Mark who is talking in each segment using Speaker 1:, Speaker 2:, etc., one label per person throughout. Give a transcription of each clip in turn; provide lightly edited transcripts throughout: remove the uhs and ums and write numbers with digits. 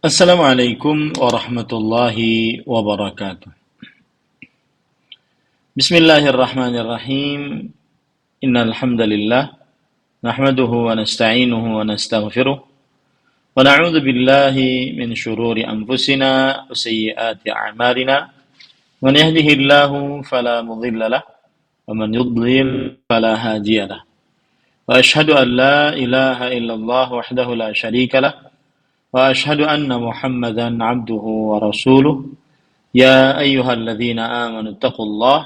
Speaker 1: Assalamualaikum warahmatullahi wabarakatuh. Bismillahirrahmanirrahim. Innal hamdalillah nahmaduhu wa nasta'inuhu wa nastaghfiruh wa na'udzu billahi min shururi anfusina wa sayyiati a'malina. Man yahdihillahu fala mudilla lahu wa man yudlil fala hadiya lahu. Wa asyhadu an la ilaha illallah wahdahu la syarika lahu wa asyhadu anna Muhammadan 'abduhu wa rasuluh. يا أيها الذين آمنوا اتقوا الله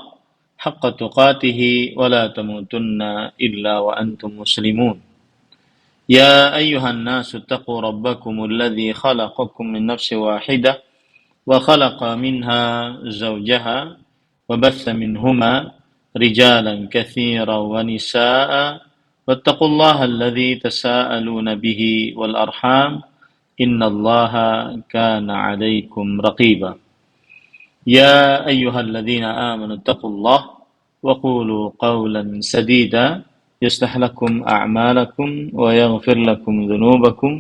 Speaker 1: حق تقاته ولا تموتن إلا وأنتم مسلمون. يا أيها الناس اتقوا ربكم الذي خلقكم من نفس واحدة وخلق منها زوجها وبث منهما رجالا كثيرا ونساء واتقوا الله الذي تساءلون به والأرحام إن الله كان عليكم رقيبا. يا أيها الذين آمنوا اتقوا الله وقولوا قولا سديدا يصلح لكم أعمالكم ويغفر لكم ذنوبكم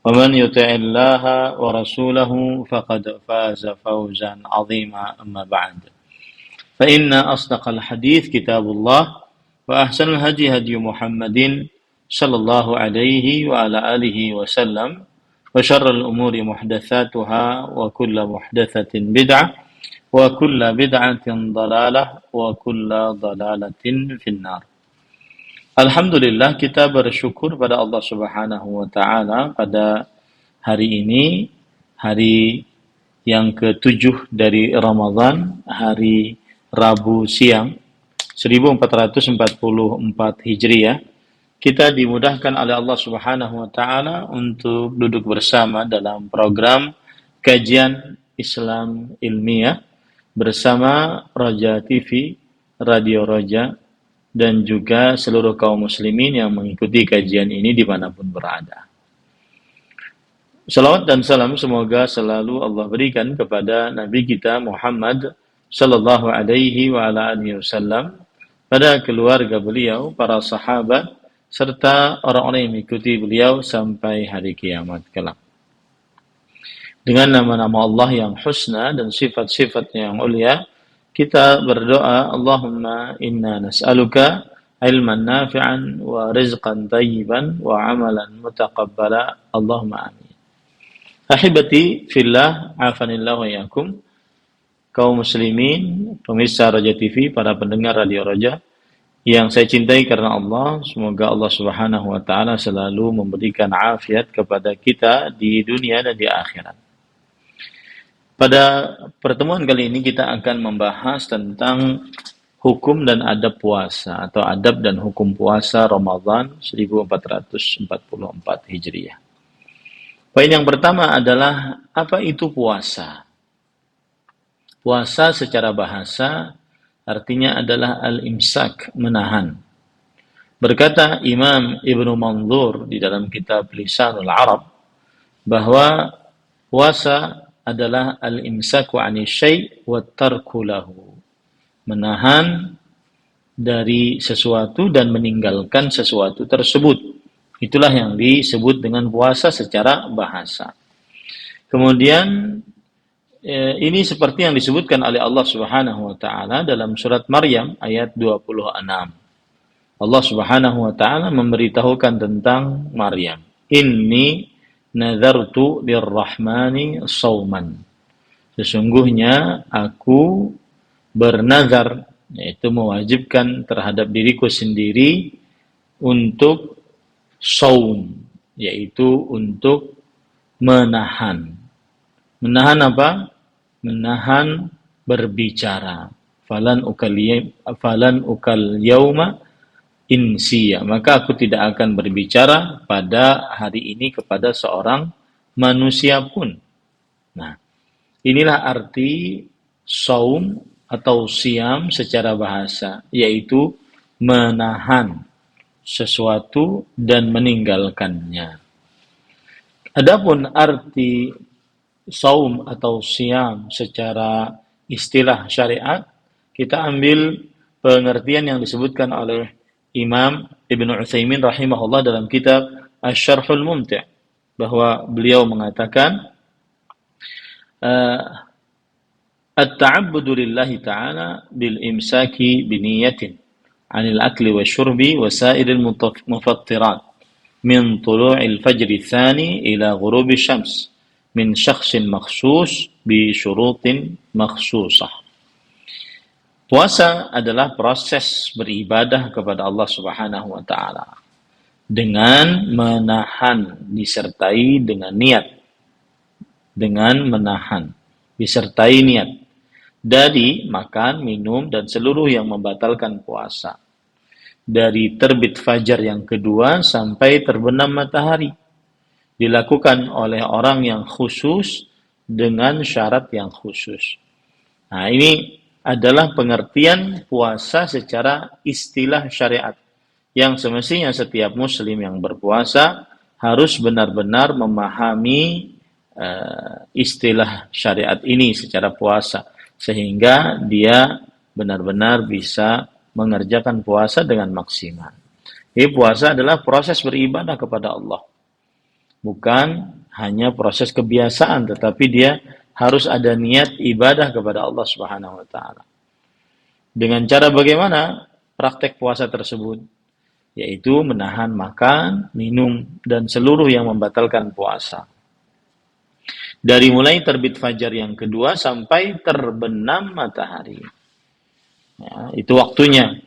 Speaker 1: ومن يطع الله ورسوله فقد فاز فوزا عظيما. أما بعد فإن أصدق الحديث كتاب الله وأحسن الهدي هدي محمد صلى الله عليه وعلى آله وسلم وشر الأمور محدثاتها وكل محدثة بدعة wa kulla bid'atin dhalalah wa kulla dhalalatin finnar. Alhamdulillah, kita bersyukur pada Allah Subhanahu wa taala pada hari ini, hari yang ke-7 dari Ramadan, hari Rabu siang 1444 Hijriah. Kita dimudahkan oleh Allah Subhanahu wa taala untuk duduk bersama dalam program kajian Islam ilmiah bersama Roja TV, Radio Roja, dan juga seluruh kaum muslimin yang mengikuti kajian ini dimanapun berada. Salawat dan salam semoga selalu Allah berikan kepada Nabi kita Muhammad sallallahu alaihi wa ala alihi wasallam, pada keluarga beliau, para sahabat, serta orang-orang yang mengikuti beliau sampai hari kiamat kelak. Dengan nama-nama Allah yang husna dan sifat-sifatnya yang ulia, kita berdoa, Allahumma inna nas'aluka ilman nafi'an wa rizqan tayyiban wa amalan mutaqabbala. Allahumma amin. Ahibati fillah, afanillahu wa yakum, kaum muslimin, pemirsa Roja TV, para pendengar Radio Roja yang saya cintai karena Allah, semoga Allah Subhanahu wa taala selalu memberikan afiat kepada kita di dunia dan di akhirat. Pada pertemuan kali ini kita akan membahas tentang hukum dan adab puasa atau adab dan hukum puasa Ramadan 1444 Hijriah. Poin yang pertama adalah, apa itu puasa? Puasa secara bahasa artinya adalah al-imsak, menahan. Berkata Imam Ibnu Manzur di dalam kitab Lisanul Arab bahwa puasa adalah al-imsaku 'ani syai' wa tarku lahu. Menahan dari sesuatu dan meninggalkan sesuatu tersebut. Itulah yang disebut dengan puasa secara bahasa. Kemudian ini seperti yang disebutkan oleh Allah Subhanahu wa taala dalam surat Maryam ayat 26. Allah Subhanahu wa taala memberitahukan tentang Maryam. Inni nazartu lirrahmani sauman. Sesungguhnya aku bernazar, yaitu mewajibkan terhadap diriku sendiri untuk saum, yaitu untuk menahan. Menahan apa? Menahan berbicara. Falan ukal yauma insiya, maka aku tidak akan berbicara pada hari ini kepada seorang manusia pun. Nah, inilah arti saum atau siam secara bahasa, yaitu menahan sesuatu dan meninggalkannya. Adapun arti saum atau siam secara istilah syariat, kita ambil pengertian yang disebutkan oleh Imam Ibnu Utsaimin rahimahullah dalam kitab Asy-Syarhul Mumti', bahwa beliau mengatakan Eh, At-ta'abbudu lillahi ta'ala bil imsaki biniyatin 'anil akli wasyurbi wa sa'iril mufattirat min tulu'il fajri tsani ila ghurubi syams min syakhsin makhsus bi syurutin makhsusah. Puasa adalah proses beribadah kepada Allah Subhanahu wa taala dengan menahan disertai dengan niat, dengan menahan disertai niat dari makan, minum, dan seluruh yang membatalkan puasa. Dari terbit fajar yang kedua sampai terbenam matahari. Dilakukan oleh orang yang khusus dengan syarat yang khusus. Nah, ini adalah pengertian puasa secara istilah syariat. Yang semestinya setiap muslim yang berpuasa harus benar-benar memahami istilah syariat ini secara puasa. Sehingga dia benar-benar bisa mengerjakan puasa dengan maksimal. Jadi puasa adalah proses beribadah kepada Allah. Bukan hanya proses kebiasaan, tetapi dia harus ada niat ibadah kepada Allah Subhanahu wa taala. Dengan cara bagaimana praktek puasa tersebut? Yaitu menahan makan, minum, dan seluruh yang membatalkan puasa. Dari mulai terbit fajar yang kedua sampai terbenam matahari. Ya, itu waktunya.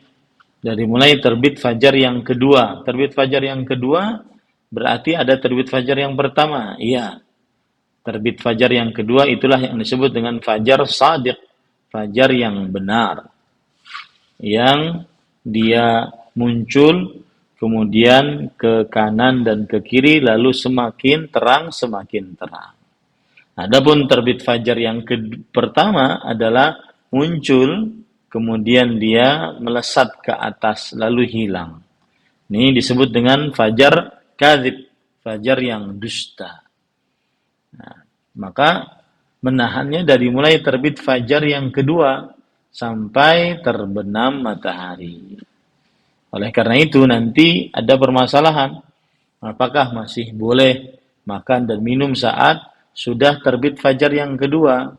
Speaker 1: Dari mulai terbit fajar yang kedua. Terbit fajar yang kedua berarti ada terbit fajar yang pertama. Iya. Terbit fajar yang kedua itulah yang disebut dengan fajar shadiq. Fajar yang benar. Yang dia muncul kemudian ke kanan dan ke kiri lalu semakin terang semakin terang. Adapun terbit fajar yang pertama adalah muncul, kemudian dia melesat ke atas, lalu hilang. Ini disebut dengan fajar kadzib, fajar yang dusta. Nah, maka menahannya dari mulai terbit fajar yang kedua sampai terbenam matahari. Oleh karena itu nanti ada permasalahan. Apakah masih boleh makan dan minum saat sudah terbit fajar yang kedua?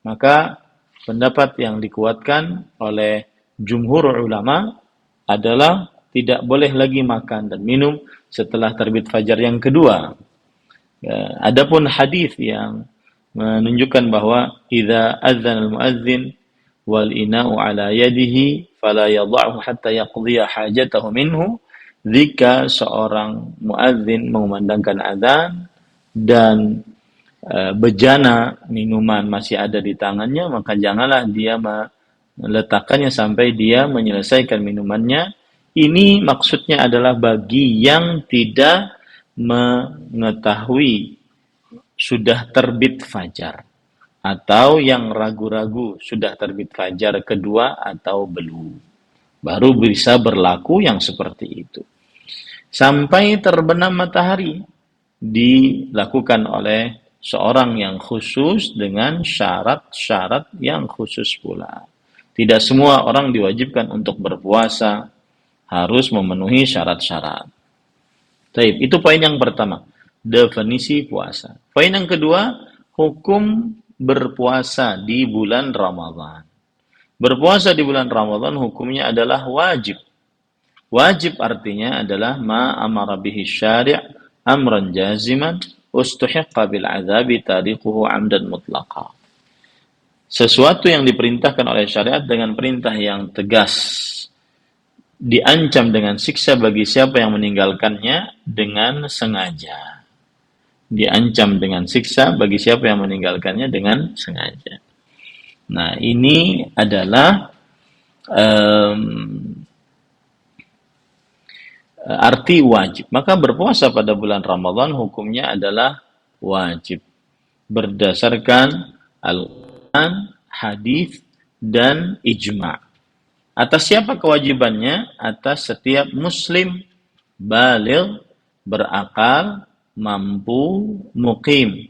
Speaker 1: Maka pendapat yang dikuatkan oleh jumhur ulama adalah tidak boleh lagi makan dan minum setelah terbit fajar yang kedua. Adapun hadis yang menunjukkan bahwa idza adzana al-muadzin wal ina'u ala yadihi fala yadh'uhu hatta yaqdiya hajatahu minhu. Jika seorang muadzin mengumandangkan azan dan bejana minuman masih ada di tangannya, maka janganlah dia meletakkannya sampai dia menyelesaikan minumannya. Ini maksudnya adalah bagi yang tidak mengetahui sudah terbit fajar, atau yang ragu-ragu sudah terbit fajar kedua atau belum. Baru bisa berlaku yang seperti itu. Sampai terbenam matahari dilakukan oleh seorang yang khusus dengan syarat-syarat yang khusus pula. Tidak semua orang diwajibkan untuk berpuasa harus memenuhi syarat-syarat. Baik, itu poin yang pertama, definisi puasa. Poin yang kedua, hukum berpuasa di bulan Ramadan. Berpuasa di bulan Ramadan hukumnya adalah wajib. Wajib artinya adalah ma amara bihi syari' amran jaziman ustuhiqqa bil adzabi tariquhu 'amdan mutlaqa. Sesuatu yang diperintahkan oleh syariat dengan perintah yang tegas, diancam dengan siksa bagi siapa yang meninggalkannya dengan sengaja. Diancam dengan siksa bagi siapa yang meninggalkannya dengan sengaja. Nah, ini adalah arti wajib. Maka berpuasa pada bulan Ramadan hukumnya adalah wajib. Berdasarkan Al-Quran, hadis, dan ijma'. Atas siapa kewajibannya? Atas setiap muslim, baligh, berakal, mampu, muqim,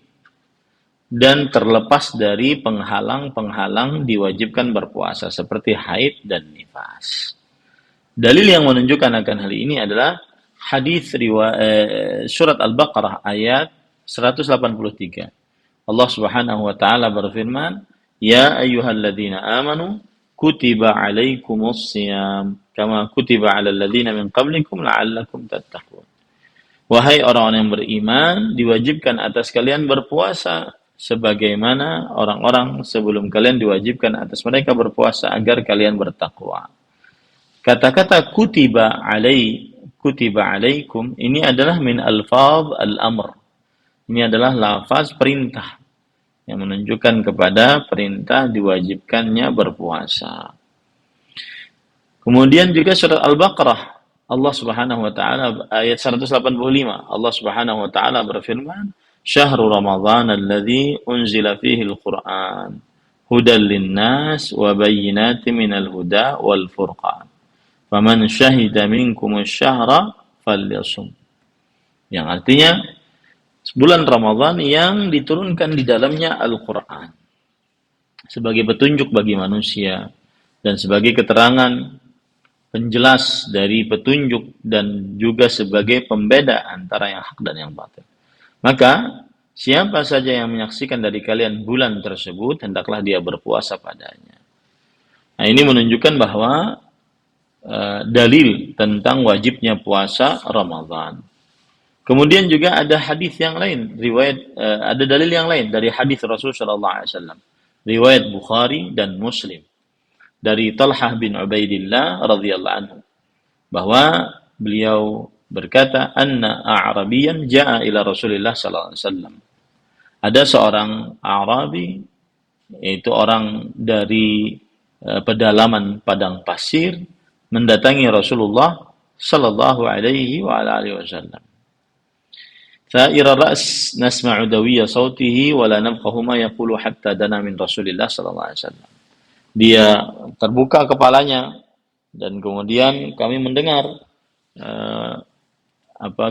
Speaker 1: dan terlepas dari penghalang-penghalang diwajibkan berpuasa seperti haid dan nifas. Dalil yang menunjukkan akan hal ini adalah hadis surat Al-Baqarah ayat 183. Allah Subhanahu wa taala berfirman, "Ya ayyuhalladzina amanu kutiba alaikumus shiyam kama kutiba 'alal ladzina min qablikum la'allakum tattaqun." Wahai orang-orang yang beriman, diwajibkan atas kalian berpuasa sebagaimana orang-orang sebelum kalian diwajibkan atas mereka berpuasa agar kalian bertakwa. Kata-kata kutiba alaikum ini adalah min alfaz al-amr. Ini adalah lafaz perintah yang menunjukkan kepada perintah diwajibkannya berpuasa. Kemudian juga surat Al-Baqarah, Allah Subhanahu wa taala ayat 185, Allah Subhanahu wa taala berfirman, "Syahrul Ramadhan alladzi unzila fihi al-Qur'an hudan lin-nas wa bayyinatin minal huda wal furqan. Faman syahida minkum asy-syahra falyasum." Yang artinya bulan Ramadan yang diturunkan di dalamnya Al-Quran sebagai petunjuk bagi manusia dan sebagai keterangan penjelas dari petunjuk dan juga sebagai pembeda antara yang hak dan yang batil. Maka siapa saja yang menyaksikan dari kalian bulan tersebut, hendaklah dia berpuasa padanya. Nah, ini menunjukkan bahwa dalil tentang wajibnya puasa Ramadan. Kemudian juga ada hadis yang lain, ada dalil yang lain dari hadis Rasul sallallahu alaihi wasallam. Riwayat Bukhari dan Muslim dari Talhah bin Ubaidillah radhiyallahu anhu bahwa beliau berkata, "Anna a'rabiyan ja'a ila Rasulillah sallallahu alaihi wasallam." Ada seorang Arabi, yaitu orang dari pedalaman padang pasir, mendatangi Rasulullah sallallahu alaihi wa alihi wasallam. Sa'ira ra's nasma'u dawiyya sautihi wa la nafqahu ma yaqulu hatta dana min Rasulillah sallallahu alaihi wasallam. Dia terbuka kepalanya dan kemudian kami mendengar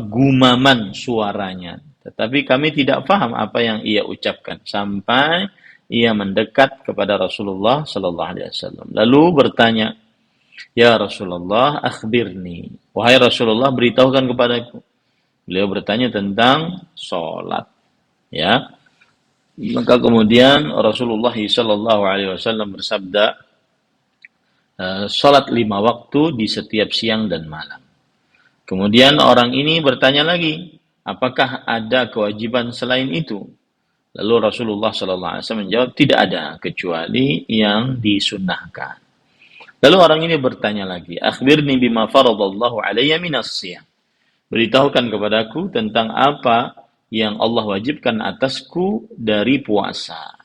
Speaker 1: gumaman suaranya, tetapi kami tidak paham apa yang ia ucapkan sampai ia mendekat kepada Rasulullah sallallahu alaihi wasallam. Lalu bertanya, "Ya Rasulullah, akhbirni." Wahai Rasulullah, beritahukan kepadaku. Beliau bertanya tentang sholat, ya. Maka kemudian Rasulullah Shallallahu Alaihi Wasallam bersabda, sholat 5 waktu di setiap siang dan malam. Kemudian orang ini bertanya lagi, apakah ada kewajiban selain itu? Lalu Rasulullah Shallallahu Alaihi Wasallam menjawab, tidak ada kecuali yang disunnahkan. Lalu orang ini bertanya lagi, akhbirni bima faradallahu alayya minas siyam. Beritahukan kepadaku tentang apa yang Allah wajibkan atasku dari puasa.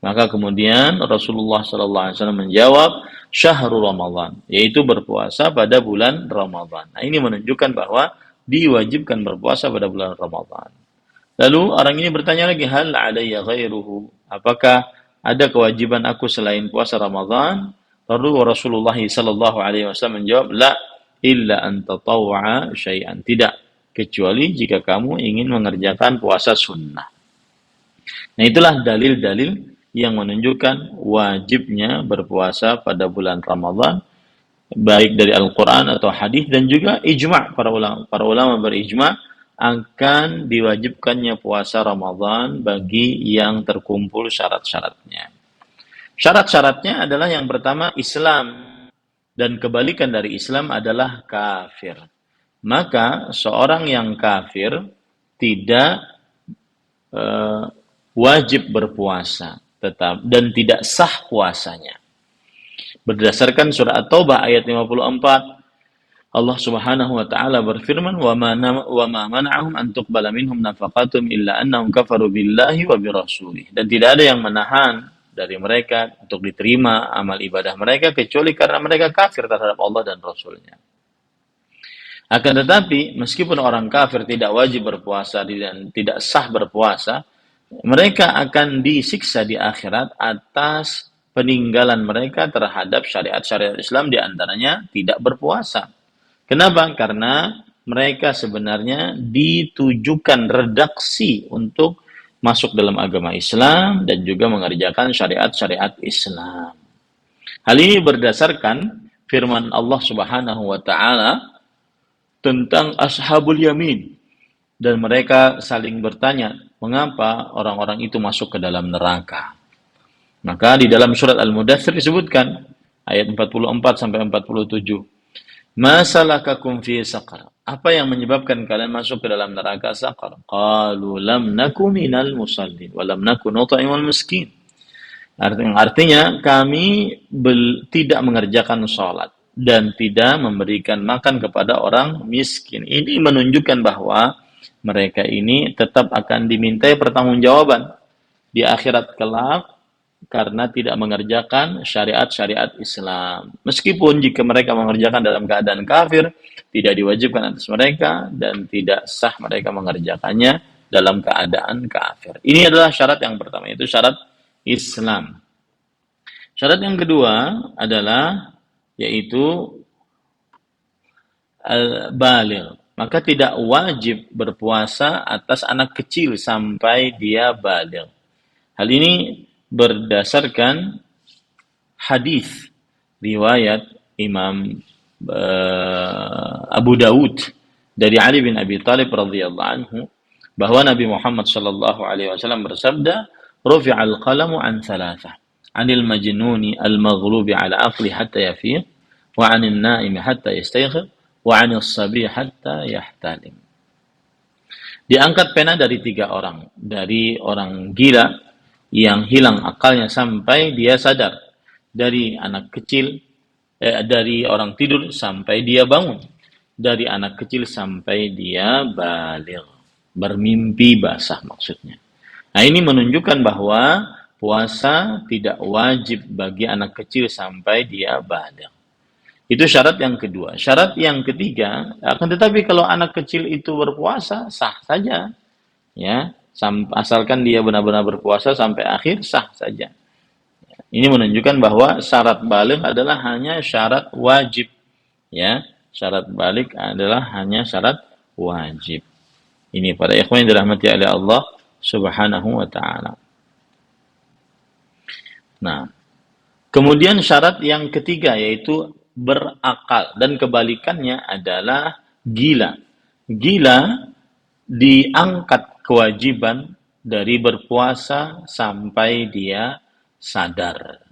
Speaker 1: Maka kemudian Rasulullah SAW menjawab, syahrul Ramadan, yaitu berpuasa pada bulan Ramadan. Nah, ini menunjukkan bahwa diwajibkan berpuasa pada bulan Ramadan. Lalu orang ini bertanya lagi, hal alayya ghairuhu? Apakah ada kewajiban aku selain puasa Ramadan? Lalu Rasulullah SAW menjawab, la illa an tatawwa'a syai'an. Tidak, kecuali jika kamu ingin mengerjakan puasa sunnah. Nah, itulah dalil-dalil yang menunjukkan wajibnya berpuasa pada bulan Ramadan, baik dari Al-Quran atau hadis, dan juga ijma' para ulama berijma' akan diwajibkannya puasa Ramadan bagi yang terkumpul syarat-syaratnya. Syarat-syaratnya adalah yang pertama Islam, dan kebalikan dari Islam adalah kafir. Maka seorang yang kafir tidak wajib berpuasa tetap dan tidak sah puasanya. Berdasarkan surah At-Taubah ayat 54, Allah Subhanahu wa taala berfirman, "Wa ma mana'ahum an tuqbala minhum nafaqatum illa annahum kafaru billahi wa birrasulih." Dan tidak ada yang menahan dari mereka untuk diterima amal ibadah mereka kecuali karena mereka kafir terhadap Allah dan Rasulnya. Akan tetapi, meskipun orang kafir tidak wajib berpuasa dan tidak sah berpuasa, mereka akan disiksa di akhirat atas peninggalan mereka terhadap syariat-syariat Islam, di antaranya tidak berpuasa. Kenapa? Karena mereka sebenarnya ditujukan redaksi untuk masuk dalam agama Islam dan juga mengerjakan syariat-syariat Islam. Hal ini berdasarkan firman Allah Subhanahu wa taala tentang ashabul yamin dan mereka saling bertanya, mengapa orang-orang itu masuk ke dalam neraka. Maka di dalam surat Al-Mudaththir disebutkan ayat 44 sampai 47. Masalakakum fi saqar? Apa yang menyebabkan kalian masuk ke dalam neraka saqar? Qalu lam naku minal musallin wa lam naku nut'imul miskin. Artinya kami tidak mengerjakan sholat dan tidak memberikan makan kepada orang miskin. Ini menunjukkan bahwa mereka ini tetap akan dimintai pertanggungjawaban di akhirat kelak karena tidak mengerjakan syariat-syariat Islam. Meskipun jika mereka mengerjakan dalam keadaan kafir, tidak diwajibkan atas mereka dan tidak sah mereka mengerjakannya dalam keadaan kafir. Ini adalah syarat yang pertama, itu syarat Islam. Syarat yang kedua adalah yaitu al-baligh. Maka tidak wajib berpuasa atas anak kecil sampai dia baligh. Hal ini berdasarkan hadis riwayat Imam Abu Dawud dari Ali bin Abi Thalib radhiyallahu anhu bahwa Nabi Muhammad sallallahu alaihi wasallam bersabda, "Rufi'al qalamu an thalathah, 'anil majnuni al-maghlubi 'ala aqli hatta yafiq, wa 'anil na'imi hatta yastayqir, wa 'anil sabi hatta yahtalim." Diangkat pena dari 3 orang, dari orang gila yang hilang akalnya sampai dia sadar, dari anak kecil, dari orang tidur sampai dia bangun, dari anak kecil sampai dia baligh, bermimpi basah maksudnya. Nah, ini menunjukkan bahwa puasa tidak wajib bagi anak kecil sampai dia baligh. Itu syarat yang kedua. Syarat yang ketiga, akan tetapi kalau anak kecil itu berpuasa, sah saja. Ya, asalkan dia benar-benar berpuasa sampai akhir, sah saja. Ini menunjukkan bahwa syarat baligh adalah hanya syarat wajib. Ya, syarat baligh adalah hanya syarat wajib. Ini para ikhwan yang dirahmati oleh Allah Subhanahu wa taala. Nah, kemudian syarat yang ketiga yaitu berakal, dan kebalikannya adalah gila. Gila diangkat kewajiban dari berpuasa sampai dia sadar.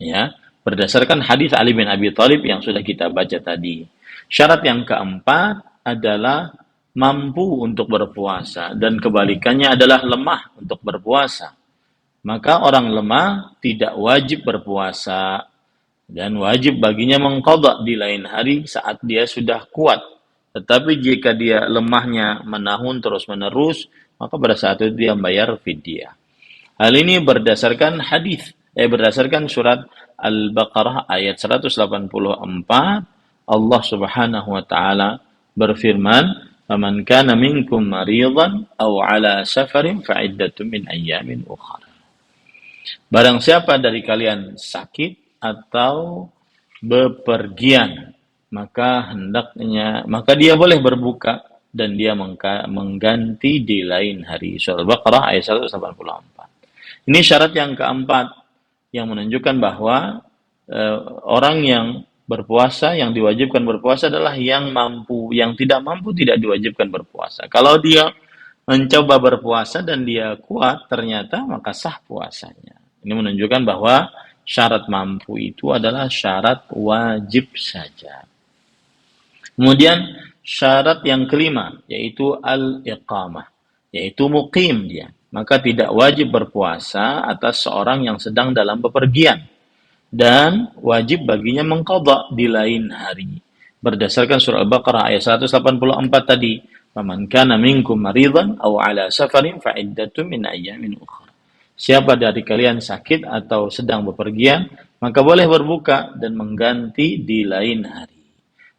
Speaker 1: Ya, berdasarkan hadis Ali bin Abi Thalib yang sudah kita baca tadi. Syarat yang keempat adalah mampu untuk berpuasa, dan kebalikannya adalah lemah untuk berpuasa. Maka orang lemah tidak wajib berpuasa dan wajib baginya mengqadha di lain hari saat dia sudah kuat. Tetapi jika dia lemahnya menahun terus-menerus, maka pada saat itu dia membayar fidyah. Hal ini berdasarkan berdasarkan surat Al-Baqarah ayat 184. Allah Subhanahu wa taala berfirman, "Faman kana minkum maridan aw ala safarin fa iddatun min ayyamin ukhra." Barang siapa dari kalian sakit atau bepergian, maka dia boleh berbuka dan dia mengganti di lain hari. Surah Al-Baqarah ayat 184. Ini syarat yang keempat yang menunjukkan bahwa orang yang berpuasa, yang diwajibkan berpuasa adalah yang mampu, yang tidak mampu tidak diwajibkan berpuasa. Kalau dia mencoba berpuasa dan dia kuat ternyata, maka sah puasanya. Ini menunjukkan bahwa syarat mampu itu adalah syarat wajib saja. Kemudian syarat yang kelima yaitu al-iqamah, yaitu muqim dia. Maka tidak wajib berpuasa atas seorang yang sedang dalam bepergian dan wajib baginya mengqadha di lain hari. Berdasarkan surah Al-Baqarah ayat 184 tadi, "Faman kana minkum maridan aw ala safarin fa iddatun min ayyamin ukhra." Siapa dari kalian sakit atau sedang bepergian, maka boleh berbuka dan mengganti di lain hari.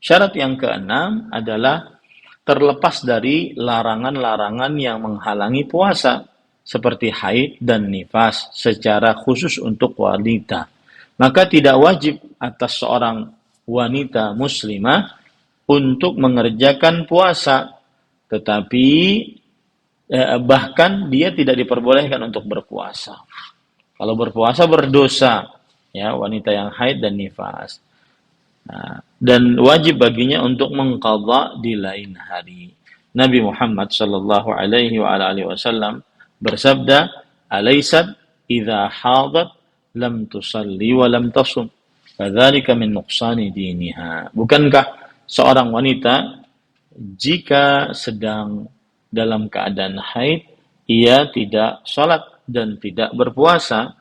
Speaker 1: Syarat yang keenam adalah terlepas dari larangan-larangan yang menghalangi puasa, seperti haid dan nifas secara khusus untuk wanita. Maka tidak wajib atas seorang wanita muslimah untuk mengerjakan puasa, tetapi bahkan dia tidak diperbolehkan untuk berpuasa. Kalau berpuasa berdosa, ya, wanita yang haid dan nifas. Nah, dan wajib baginya untuk mengqadha di lain hari. Nabi Muhammad sallallahu alaihi wa alihi wasallam bersabda, "Alaysat idza hadat lam tusalli wa lam tasum, fadzalika min nuqsani diniha." Bukankah seorang wanita jika sedang dalam keadaan haid, ia tidak sholat dan tidak berpuasa?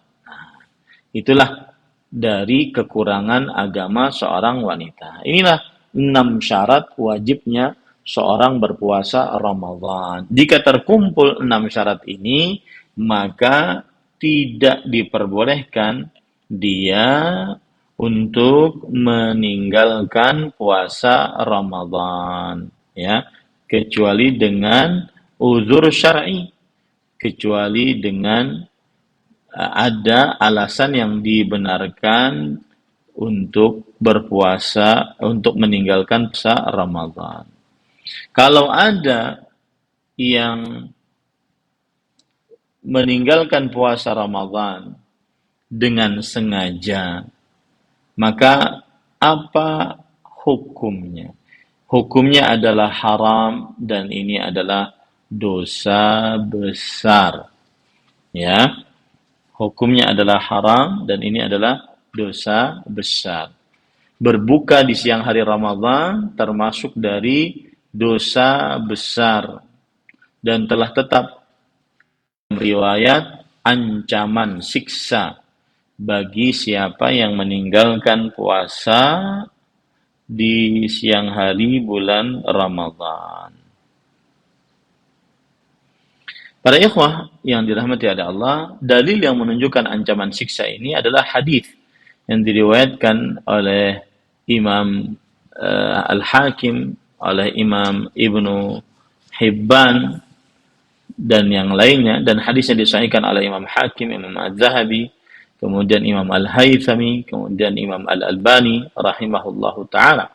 Speaker 1: Itulah dari kekurangan agama seorang wanita. Inilah 6 syarat wajibnya seorang berpuasa Ramadan. Jika terkumpul 6 syarat ini, maka tidak diperbolehkan dia untuk meninggalkan puasa Ramadan, ya, kecuali dengan uzur syar'i, kecuali dengan ada alasan yang dibenarkan untuk berpuasa, untuk meninggalkan puasa Ramadan. Kalau ada yang meninggalkan puasa Ramadan dengan sengaja, maka apa hukumnya? Hukumnya adalah haram dan ini adalah dosa besar. Ya, hukumnya adalah haram dan ini adalah dosa besar. Berbuka di siang hari Ramadan termasuk dari dosa besar dan telah tetap riwayat ancaman siksa bagi siapa yang meninggalkan puasa di siang hari bulan Ramadan. Para ikhwah yang dirahmati oleh Allah, dalil yang menunjukkan ancaman siksa ini adalah hadis yang diriwayatkan oleh Imam Al-Hakim, oleh Imam Ibnu Hibban dan yang lainnya, dan hadisnya disahihkan oleh Imam Hakim, Imam Az-Zahabi, kemudian Imam Al-Haythami, kemudian Imam Al-Albani rahimahullahu taala.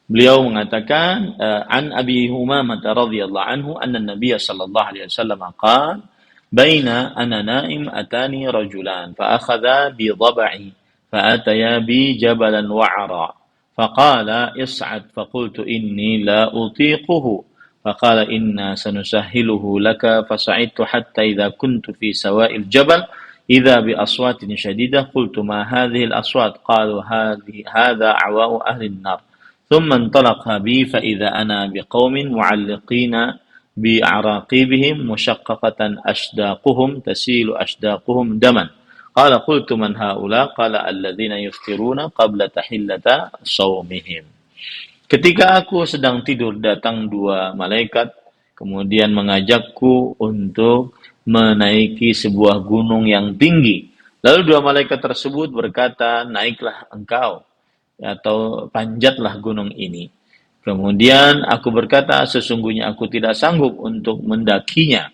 Speaker 1: Beliau mengatakan, an Abi Humamah radhiyallahu anhu anna Nabiy sallallahu alaihi wasallam qala baina ana naim atani rajulan fa akhadha bi dhab'i fa ataya bi jabalan wa'ra fa qala is'ad fa qultu inni la utiquhu fa qala inna sanusahhiluhu laka fa sa'idtu hatta idza kuntu fi sawa'il jabal idza bi aswatin shadidah qultu ma hadhihi al aswat qalu hadha awa'u ahli an-nar ثم انطلق بي فإذا أنا بقوم معلقين بأعراقيبهم مشققة أشداقهم تسيل أشداقهم دما قال قلت من هؤلاء قال الذين يفطرون قبل تحلة صومهم. Ketika aku sedang tidur, datang 2 malaikat kemudian mengajakku untuk menaiki sebuah gunung yang tinggi. Lalu 2 malaikat tersebut berkata, naiklah engkau atau panjatlah gunung ini. Kemudian aku berkata, sesungguhnya aku tidak sanggup untuk mendakinya.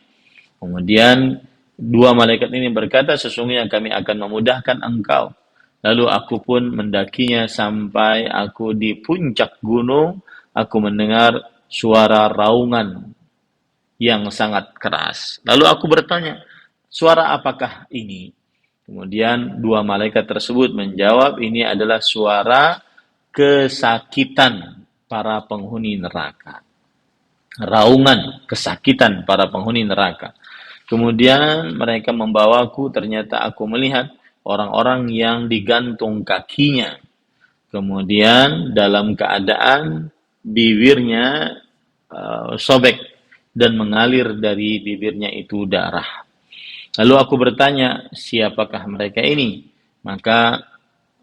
Speaker 1: Kemudian 2 malaikat ini berkata, sesungguhnya kami akan memudahkan engkau. Lalu aku pun mendakinya sampai aku di puncak gunung, aku mendengar suara raungan yang sangat keras. Lalu aku bertanya, suara apakah ini? Kemudian 2 malaikat tersebut menjawab, ini adalah suara kesakitan para penghuni neraka. Raungan kesakitan para penghuni neraka. Kemudian mereka membawaku, ternyata aku melihat orang-orang yang digantung kakinya. Kemudian dalam keadaan bibirnya sobek dan mengalir dari bibirnya itu darah. Lalu aku bertanya, siapakah mereka ini? Maka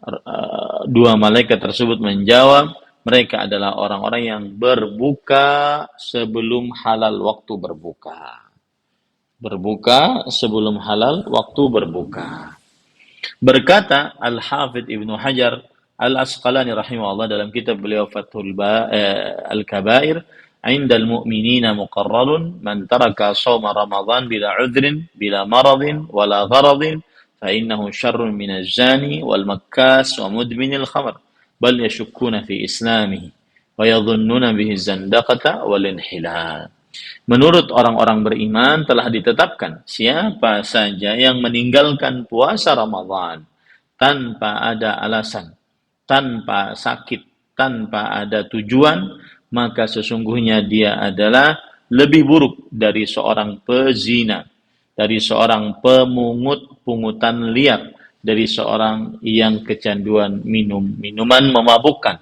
Speaker 1: 2 malaikat tersebut menjawab, mereka adalah orang-orang yang berbuka sebelum halal waktu berbuka. Berbuka sebelum halal waktu berbuka. Berkata Al-Hafidh Ibnu Hajar Al-Asqalani rahimahullah dalam kitab beliau Fathul Al-Kabair, عند المؤمنين مقرر من ترك صوم رمضان بلا عذر بلا مرض ولا غرض فإنه شر من الزاني والمكاس ومدمن الخمر بل يشكون في إسلامه ويظنون به الزندقة والانحلال. Menurut orang-orang beriman telah ditetapkan siapa saja yang meninggalkan puasa Ramadan tanpa ada alasan, tanpa sakit, tanpa ada tujuan, maka sesungguhnya dia adalah lebih buruk dari seorang pezina, dari seorang pemungut pungutan liar, dari seorang yang kecanduan minum minuman memabukkan.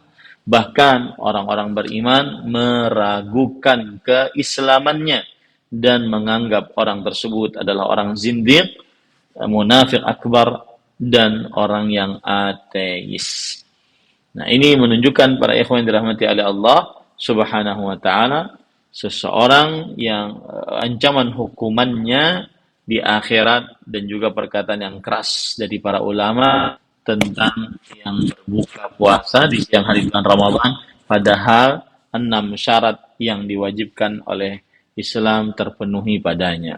Speaker 1: Bahkan orang-orang beriman meragukan keislamannya dan menganggap orang tersebut adalah orang zindiq, munafik akbar, dan orang yang ateis. Nah, ini menunjukkan para ikhwan yang dirahmati oleh Allah Subhanahu wa taala, seseorang yang ancaman hukumannya di akhirat, dan juga perkataan yang keras dari para ulama tentang yang berbuka puasa di siang hari bulan Ramadan padahal 6 syarat yang diwajibkan oleh Islam terpenuhi padanya.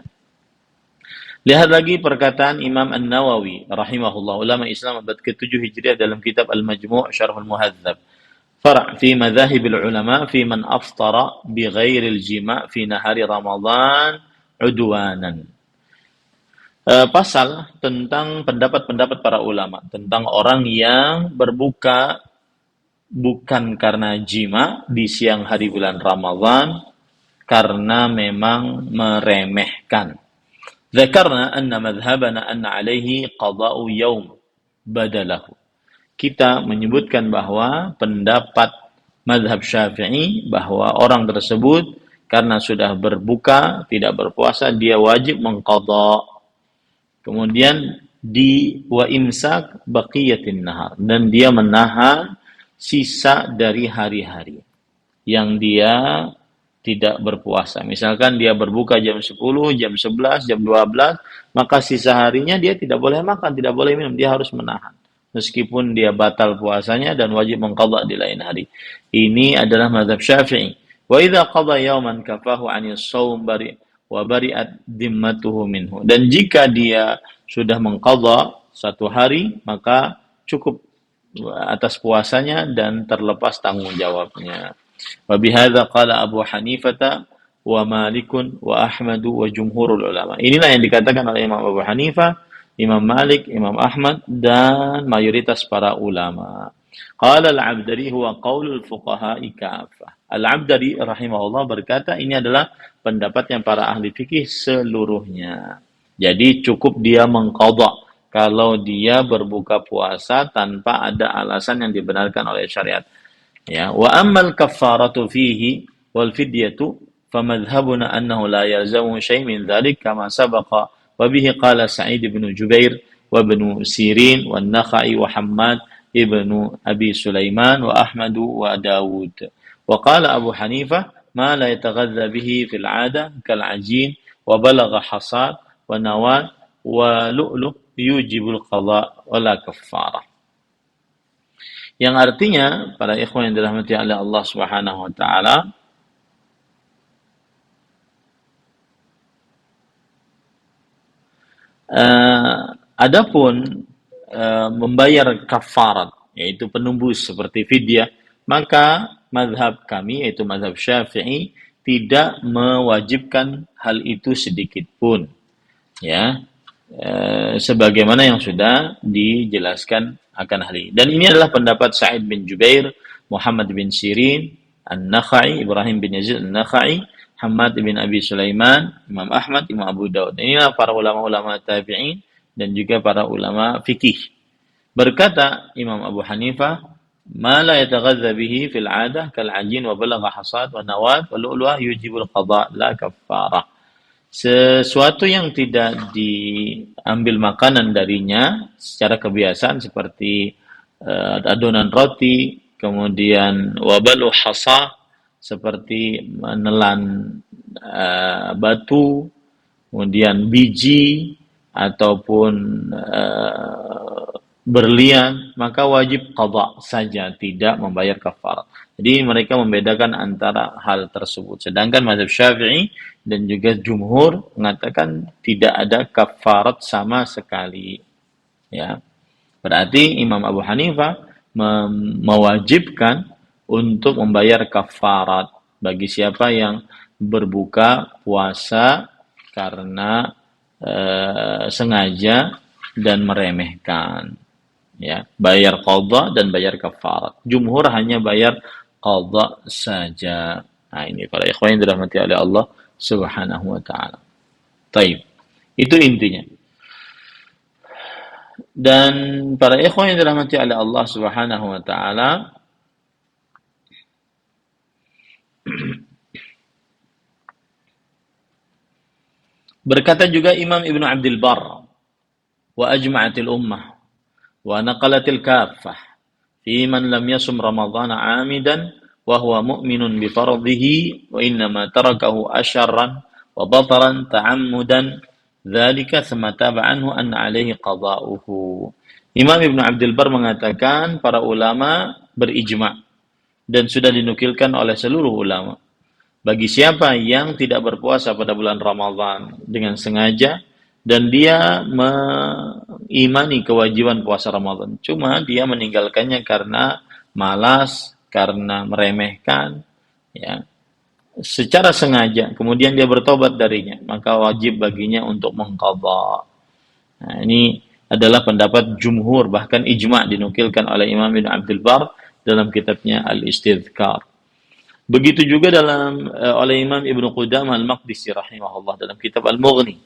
Speaker 1: Lihat lagi perkataan Imam An-Nawawi rahimahullah, ulama Islam abad ke-7 Hijriah, dalam kitab Al-Majmu' Syarhul Muhadzab. Far' fi madzahibil ulama fi man aftara bi ghairil jima' fi nahari Ramadan udwanan. Pasal tentang pendapat-pendapat para ulama tentang orang yang berbuka bukan karena jima di siang hari bulan Ramadan karena memang meremehkan. Dzakarna anna madhhabana anna alaihi qada'u yaum badalahu. Kita menyebutkan bahwa pendapat mazhab Syafi'i bahwa orang tersebut karena sudah berbuka, tidak berpuasa, dia wajib mengqadha. Kemudian di wa imsak baqiyatin nahar, dan dia menahan sisa dari hari-hari yang dia tidak berpuasa. Misalkan dia berbuka jam 10, jam 11, jam 12, maka sisa harinya dia tidak boleh makan, tidak boleh minum, dia harus menahan. Meskipun dia batal puasanya dan wajib mengqadha di lain hari. Ini adalah mazhab Syafi'i. Wa idza qadha yawman kafahu 'anil shaum wa bari'at dhimmatuhu minhu. Dan jika dia sudah mengqadha satu hari, maka cukup atas puasanya dan terlepas tanggung jawabnya. Wa bihadza qala Abu Hanifah wa Malikun wa Ahmad wa jumhurul ulama. Inilah yang dikatakan oleh Imam Abu Hanifah, Imam Malik, Imam Ahmad, dan mayoritas para ulama. Qala al-Abdari huwa qaulul fuqaha'i kafah. Al-Abdari rahimahullah berkata ini adalah pendapat yang para ahli fikih seluruhnya. Jadi cukup dia mengqadha kalau dia berbuka puasa tanpa ada alasan yang dibenarkan oleh syariat. Ya, wa ammal kaffaratu fihi wal fidyatu famadhhabuna annahu la yalzamu syai' min dzalik kama sabaqa wa bihi qala Sa'id bin Jubair wa ibn Sirin wa Nakhai wa Hammad ibn Abi Sulaiman wa Ahmad wa Dawud. Wa qala Abu Hanifah ma la yataghadha bihi fil 'ada kal 'ajin wa balagha hasad wa nawat wa lu'lu' yujibul qadha wa la kaffarah. Yang artinya, para ikhwan yang dirahmati oleh Allah Subhanahu wa taala, adapun membayar kafarat, yaitu penembus seperti fidyah, maka mazhab kami, yaitu mazhab Syafi'i, tidak mewajibkan hal itu sedikit pun. Ya, sebagaimana yang sudah dijelaskan akan hal ini. Dan ini adalah pendapat Sa'id bin Jubair, Muhammad bin Sirin, An-Nakhai, Ibrahim bin Yazid An-Nakhai, Hammad bin Abi Sulaiman, Imam Ahmad, Imam Abu Daud. Inilah para ulama-ulama tabi'in dan juga para ulama fikih. Berkata Imam Abu Hanifah, ma la yataghadha bihi fil 'adah kal 'ajin wa balagha hasad wa nawat wa lu'lu'ah yujibul qadha la kaffarah. Sesuatu yang tidak diambil makanan darinya secara kebiasaan seperti adonan roti, kemudian wabalu hasa seperti menelan batu, kemudian biji ataupun berlian, maka wajib qadha saja, tidak membayar kafarat. Jadi mereka membedakan antara hal tersebut. Sedangkan mazhab Syafi'i dan juga jumhur mengatakan tidak ada kafarat sama sekali. Ya. Berarti Imam Abu Hanifah mewajibkan untuk membayar kafarat bagi siapa yang berbuka puasa karena sengaja dan meremehkan. Ya, bayar qadha dan bayar kafarat. Jumhur hanya bayar qadha saja. Nah, ini para ikhwan yang dirahmati oleh Allah Subhanahu wa ta'ala. Taib. Itu intinya. Dan para ikhwan yang dirahmati oleh Allah Subhanahu wa ta'ala, berkata juga Imam Ibn Abdul Barr, wa ajma'atil ummah wa naqalatil kaffah fi man lam yasum ramadhana 'amidan wa huwa mu'minun bi fardhihi wa innama tarakahu asharran wa bataran ta'ammudan dzalika thumma taba anhu anna 'alaihi qada'uhu. Imam Ibn Abdul Barr mengatakan para ulama berijma' dan sudah dinukilkan oleh seluruh ulama. Bagi siapa yang tidak berpuasa pada bulan Ramadhan dengan sengaja dan dia mengimani kewajiban puasa Ramadhan, cuma dia meninggalkannya karena malas, karena meremehkan, ya, secara sengaja, kemudian dia bertobat darinya, maka wajib baginya untuk mengqadha. Nah, ini adalah pendapat jumhur, bahkan ijma' dinukilkan oleh Imam Ibn Abdul Barr dalam kitabnya Al-Istidhkar. Begitu juga oleh Imam Ibnu Qudamah Al-Maqdisi rahimahullah dalam kitab Al-Mughni.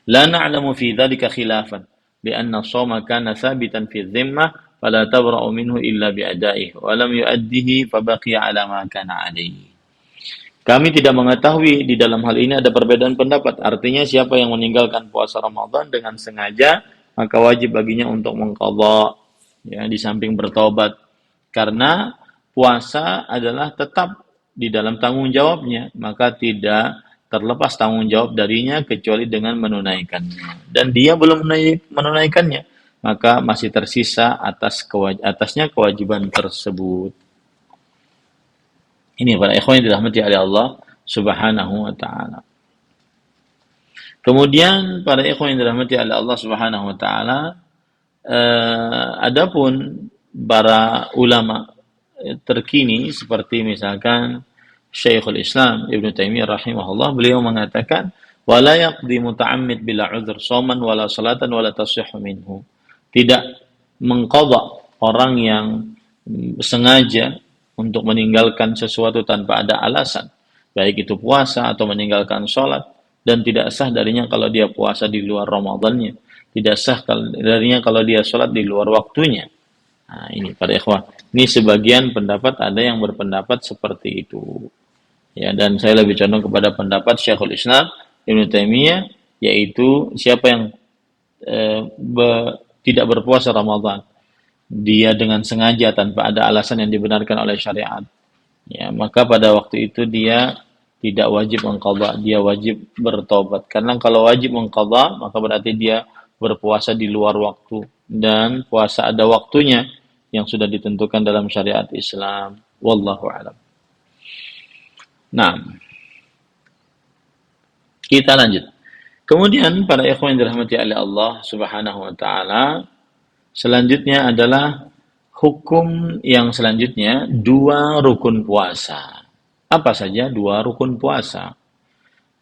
Speaker 1: La na'lamu fi dzalika khilafan bi anna as-shawma kana thabitan fi dhimmah fala tabra'u minhu illa bi ada'ihi wa lam yu'addihi fa baqiya 'ala ma kana 'alaihi. Kami tidak mengetahui di dalam hal ini ada perbedaan pendapat. Artinya siapa yang meninggalkan puasa Ramadan dengan sengaja, maka wajib baginya untuk mengqadha, ya, di samping bertobat. Karena puasa adalah tetap di dalam tanggung jawabnya, maka tidak terlepas tanggung jawab darinya kecuali dengan menunaikannya. Dan dia belum menunaikannya, maka masih tersisa atasnya kewajiban tersebut. Ini para ikhwan yang dirahmati oleh Allah Subhanahu wa ta'ala. Kemudian para ikhwan yang dirahmati oleh Allah Subhanahu wa ta'ala, adapun para ulama terkini seperti misalkan Syekhul Islam Ibnu Taimiyah rahimahullah, beliau mengatakan wala yaqdi muta'ammid bila udhur shauman wala salatan wala tasihhu minhu. Tidak mengqadha orang yang sengaja untuk meninggalkan sesuatu tanpa ada alasan, baik itu puasa atau meninggalkan sholat, dan tidak sah darinya kalau dia puasa di luar Ramadannya, tidak sah darinya kalau dia sholat di luar waktunya. Nah, ini para ikhwah, ini sebagian pendapat, ada yang berpendapat seperti itu, ya, dan saya lebih condong kepada pendapat Syekhul Islam Ibnu Taimiyah, yaitu siapa yang tidak berpuasa Ramadan, dia dengan sengaja tanpa ada alasan yang dibenarkan oleh syariat, ya, maka pada waktu itu dia tidak wajib mengqadha, dia wajib bertobat. Karena kalau wajib mengqadha, maka berarti dia berpuasa di luar waktu, dan puasa ada waktunya yang sudah ditentukan dalam syariat Islam. Wallahu a'lam. Nah, kita lanjut. Kemudian para ikhwan yang dirahmati oleh Allah Subhanahu wa ta'ala, selanjutnya adalah hukum yang selanjutnya, 2 rukun puasa. Apa saja 2 rukun puasa?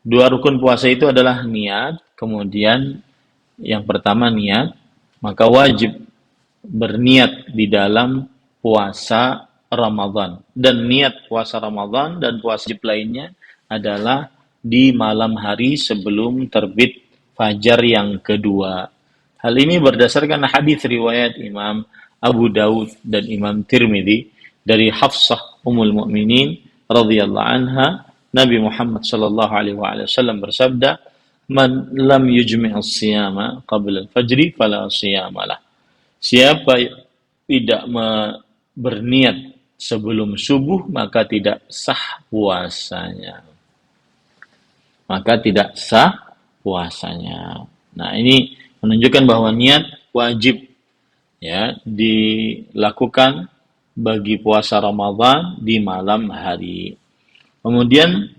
Speaker 1: 2 rukun puasa itu adalah niat, kemudian yang pertama niat, maka wajib berniat di dalam puasa Ramadan. Dan niat puasa Ramadan dan puasa wajib lainnya adalah di malam hari sebelum terbit fajar yang kedua. Hal ini berdasarkan hadis riwayat Imam Abu Daud dan Imam Tirmidzi dari Hafsah Ummul Mukminin radhiyallahu anha, Nabi Muhammad sallallahu alaihi wasallam bersabda, "Man lam yujmi' as-siyama qabla al-fajri fala siyama lah." Siapa tidak berniat sebelum subuh, maka tidak sah puasanya. Maka tidak sah puasanya. Nah, ini menunjukkan bahwa niat wajib, ya, dilakukan bagi puasa Ramadan di malam hari. Kemudian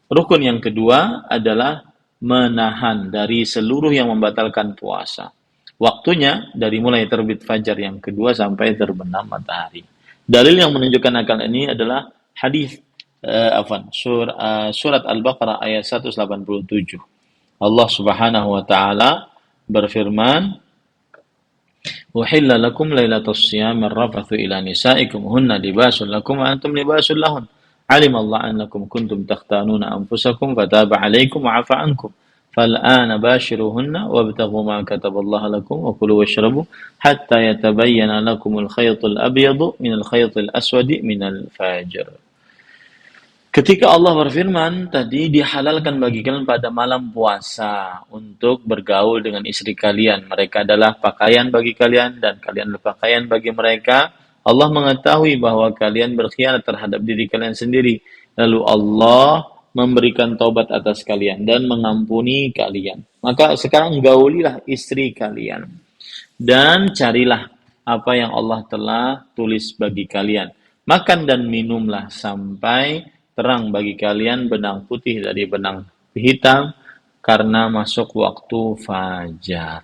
Speaker 1: rukun yang kedua adalah menahan dari seluruh yang membatalkan puasa. Waktunya dari mulai terbit fajar yang kedua sampai terbenam matahari. Dalil yang menunjukkan akal ini adalah hadis surat Al-Baqarah ayat 187. Allah Subhanahu wa taala berfirman, "Uhilla lakum lailatus shiyamir rafathu ila nisaikum hunna libasun lakum wa antum libasun lahun." Alimallahu annakum kuntum takhtanuna anfusakum fataba 'alaikum wa 'afa 'ankum. Fal'ana bashiruhunna wabtaghu ma kataballahu lakum wa kulu washrabu hatta yatabayyana lakumul khaytul abyadu minal khaytil aswadi minal fajr. Ketika Allah berfirman tadi dihalalkan bagi kalian pada malam puasa untuk bergaul dengan istri kalian. Mereka adalah pakaian bagi kalian dan kalian adalah pakaian bagi mereka. Allah mengetahui bahwa kalian berkhianat terhadap diri kalian sendiri. Lalu Allah memberikan taubat atas kalian dan mengampuni kalian. Maka sekarang gaulilah istri kalian dan carilah apa yang Allah telah tulis bagi kalian. Makan dan minumlah sampai terang bagi kalian benang putih dari benang hitam karena masuk waktu fajar.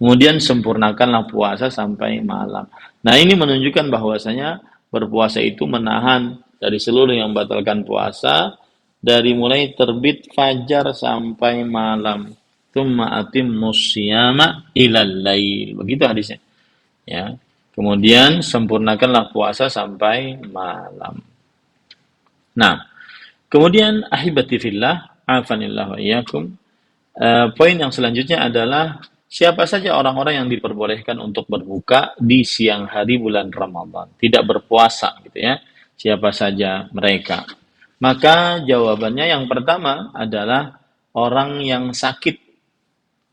Speaker 1: Kemudian sempurnakanlah puasa sampai malam. Nah, ini menunjukkan bahwasanya berpuasa itu menahan dari seluruh yang membatalkan puasa dari mulai terbit fajar sampai malam. Tsumma atimmus syiyama ilal lail. Begitu hadisnya. Ya. Kemudian sempurnakanlah puasa sampai malam. Nah, kemudian ahibati fillah, afanillah wa iyyakum. Poin yang selanjutnya adalah siapa saja orang-orang yang diperbolehkan untuk berbuka di siang hari bulan Ramadan, tidak berpuasa gitu ya. Siapa saja mereka? Maka jawabannya yang pertama adalah orang yang sakit.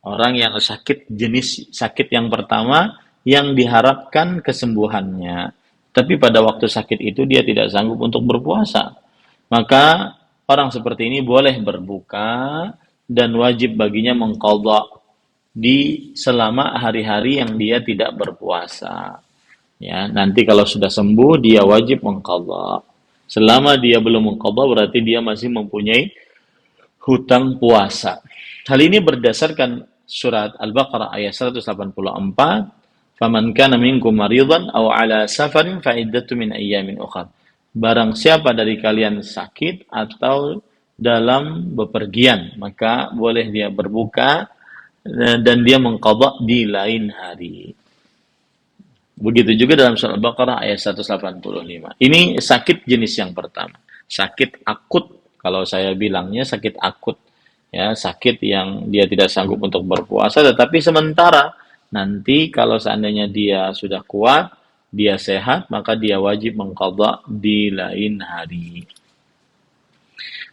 Speaker 1: Orang yang sakit, jenis sakit yang pertama yang diharapkan kesembuhannya. Tapi pada waktu sakit itu dia tidak sanggup untuk berpuasa. Maka orang seperti ini boleh berbuka dan wajib baginya mengqadha di selama hari-hari yang dia tidak berpuasa. Ya, nanti kalau sudah sembuh dia wajib mengqadha. Selama dia belum mengqadha berarti dia masih mempunyai hutang puasa. Hal ini berdasarkan surat Al-Baqarah ayat 184, "Faman kana minkum maridan aw 'ala safarin fa iddatu min ayyamin ukhra." Barang siapa dari kalian sakit atau dalam bepergian, maka boleh dia berbuka dan dia mengqadha di lain hari. Begitu juga dalam surah Al-Baqarah ayat 185. Ini sakit jenis yang pertama. Sakit akut, kalau saya bilangnya sakit akut. Ya, sakit yang dia tidak sanggup untuk berpuasa, tetapi sementara nanti kalau seandainya dia sudah kuat, dia sehat, maka dia wajib mengqadha di lain hari.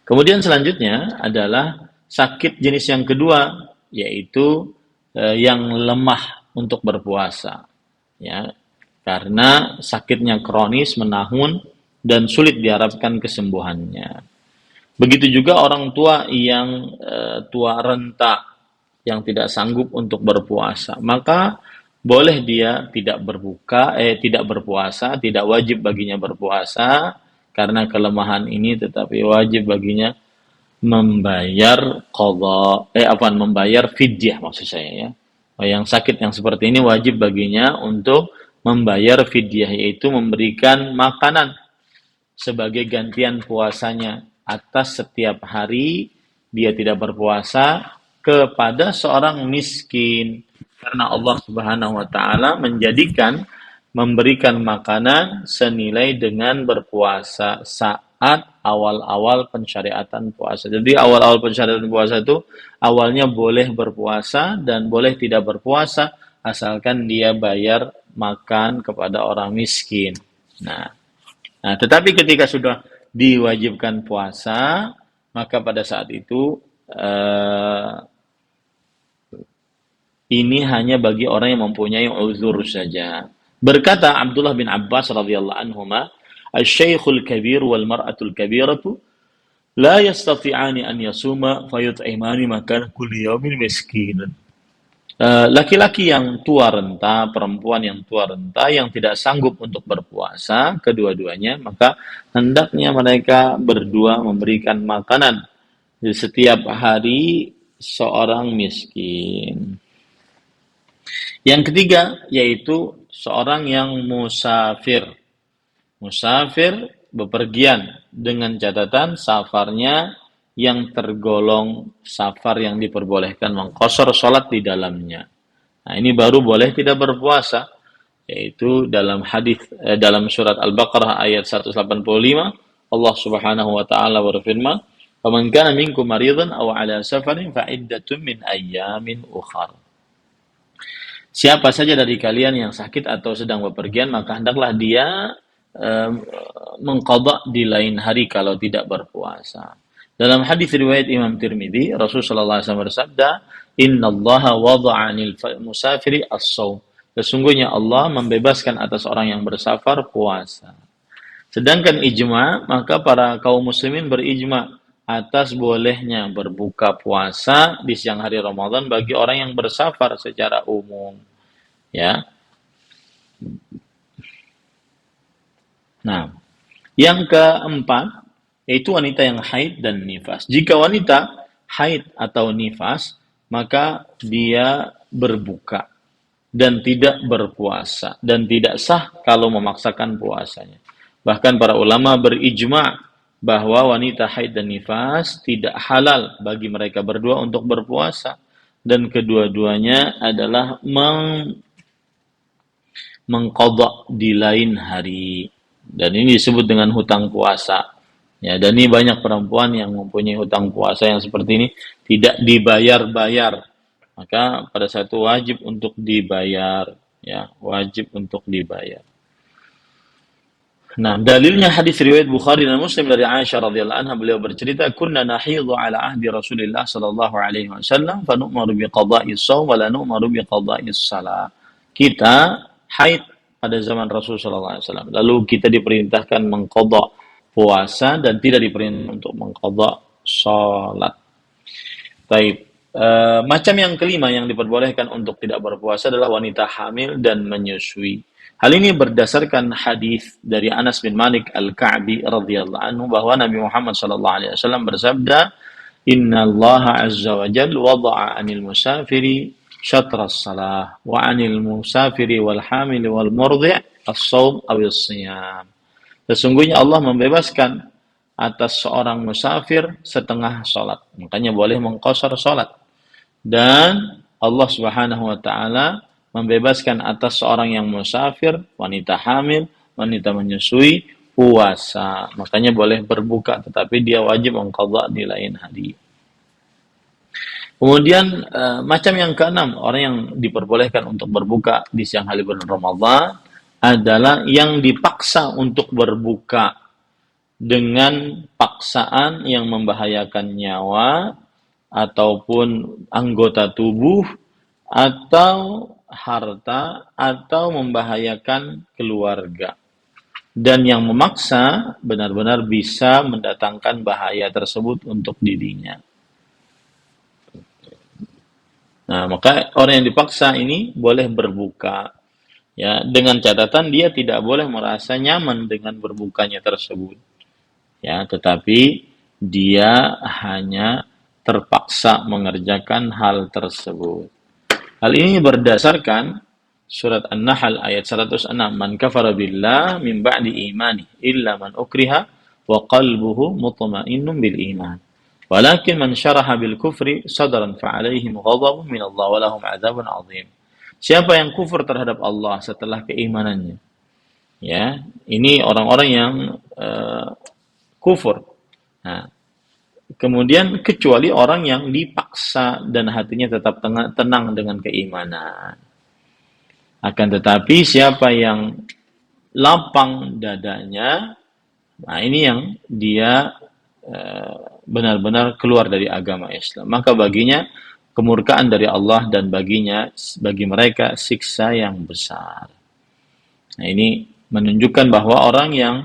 Speaker 1: Kemudian selanjutnya adalah sakit jenis yang kedua, yaitu yang lemah untuk berpuasa. Ya, karena sakitnya kronis, menahun, dan sulit diharapkan kesembuhannya. Begitu juga orang tua yang tua renta, yang tidak sanggup untuk berpuasa, maka boleh dia tidak berpuasa, tidak wajib baginya berpuasa karena kelemahan ini, tetapi wajib baginya membayar membayar fidyah maksud saya ya. Yang sakit yang seperti ini wajib baginya untuk membayar fidyah, yaitu memberikan makanan sebagai gantian puasanya atas setiap hari dia tidak berpuasa kepada seorang miskin. Karena Allah Subhanahu wa taala memberikan makanan senilai dengan berpuasa saat awal-awal pensyariatan puasa. Jadi awal-awal pensyariatan puasa itu awalnya boleh berpuasa dan boleh tidak berpuasa asalkan dia bayar makan kepada orang miskin. Nah, tetapi ketika sudah diwajibkan puasa, maka pada saat itu ini hanya bagi orang yang mempunyai uzur saja. Berkata Abdullah bin Abbas radhiyallahu anhuma, "Asy-syaikhul kabir wal mar'atul kabiratu la yastati'ani an yasuma fayut'imani makan kulli yawmin miskinan." Laki-laki yang tua renta, perempuan yang tua renta yang tidak sanggup untuk berpuasa, kedua-duanya, maka hendaknya mereka berdua memberikan makanan di setiap hari seorang miskin. Yang ketiga yaitu seorang yang musafir. Musafir bepergian dengan catatan safarnya yang tergolong safar yang diperbolehkan mengqashar salat di dalamnya. Nah, ini baru boleh tidak berpuasa, yaitu dalam hadis dalam surat Al-Baqarah ayat 185, Allah Subhanahu wa taala berfirman, "Faman kana minkum maridan aw 'ala safarin fa iddatun min ayyamin ukhar." Siapa saja dari kalian yang sakit atau sedang bepergian, maka hendaklah dia mengqadha di lain hari kalau tidak berpuasa. Dalam hadis riwayat Imam Tirmidzi, Rasulullah SAW bersabda, "Innallaha wada'a 'anil musafiri as-shaum." Sesungguhnya Allah membebaskan atas orang yang bersafar puasa. Sedangkan ijma, maka para kaum muslimin berijma atas bolehnya berbuka puasa di siang hari Ramadan bagi orang yang bersafar secara umum. Ya. Nah, yang keempat yaitu wanita yang haid dan nifas. Jika wanita haid atau nifas, maka dia berbuka dan tidak berpuasa dan tidak sah kalau memaksakan puasanya. Bahkan para ulama berijma bahwa wanita haid dan nifas tidak halal bagi mereka berdua untuk berpuasa, dan kedua-duanya adalah mengqadha di lain hari. Dan ini disebut dengan hutang puasa. Ya, dan ini banyak perempuan yang mempunyai hutang puasa yang seperti ini tidak dibayar-bayar. Maka pada saat itu wajib untuk dibayar, ya, wajib untuk dibayar. Nah, dalilnya hadis riwayat Bukhari dan Muslim dari Aisyah radhiyallahu anha, beliau bercerita, "Kunna nahidhu ala ahdi Rasulillah sallallahu alaihi wasallam fa nu'maru bi qada'is shaum wa la nu'maru bi qada'is shalah." Kita haid pada zaman Rasul sallallahu alaihi wasallam. Lalu kita diperintahkan mengqadha puasa dan tidak diperintahkan untuk mengqadha salat. Baik. Macam yang kelima yang diperbolehkan untuk tidak berpuasa adalah wanita hamil dan menyusui. Hal ini berdasarkan hadis dari Anas bin Malik Al-Ka'bi radhiyallahu anhu bahwa Nabi Muhammad sallallahu alaihi wasallam bersabda, "Inna Allah azza wa jalla wada'a 'anil musafiri syatra as-salah wa 'anil musafiri wal hamil wal murdhi' as-shaum aw as-shiyam." Sesungguhnya Allah membebaskan atas seorang musafir setengah salat. Makanya boleh mengqashar salat. Dan Allah Subhanahu wa taala membebaskan atas seorang yang musafir, wanita hamil, wanita menyusui, puasa. Makanya boleh berbuka, tetapi dia wajib mengqadha di lain hari. Kemudian macam yang keenam, orang yang diperbolehkan untuk berbuka di siang hari bulan Ramadan adalah yang dipaksa untuk berbuka dengan paksaan yang membahayakan nyawa ataupun anggota tubuh atau harta atau membahayakan keluarga, dan yang memaksa benar-benar bisa mendatangkan bahaya tersebut untuk dirinya. Nah, maka orang yang dipaksa ini boleh berbuka, ya, dengan catatan dia tidak boleh merasa nyaman dengan berbukanya tersebut, ya, tetapi dia hanya terpaksa mengerjakan hal tersebut. Hal ini berdasarkan surat An-Nahl ayat 106, "Man kafara billah min ba'di imani illa man ukriha wa qalbuhu mutmainnun bil iman. Walakin man syaraha bil kufri sadran fa 'alaihim ghadabun min Allah wa lahum 'adzabun 'adzim." Siapa yang kufur terhadap Allah setelah keimanannya, ya, ini orang-orang yang kufur. Nah, kemudian kecuali orang yang dipaksa dan hatinya tetap tenang dengan keimanan. Akan tetapi siapa yang lapang dadanya, nah ini yang dia benar-benar keluar dari agama Islam. Maka baginya kemurkaan dari Allah dan bagi mereka siksa yang besar. Nah, ini menunjukkan bahwa orang yang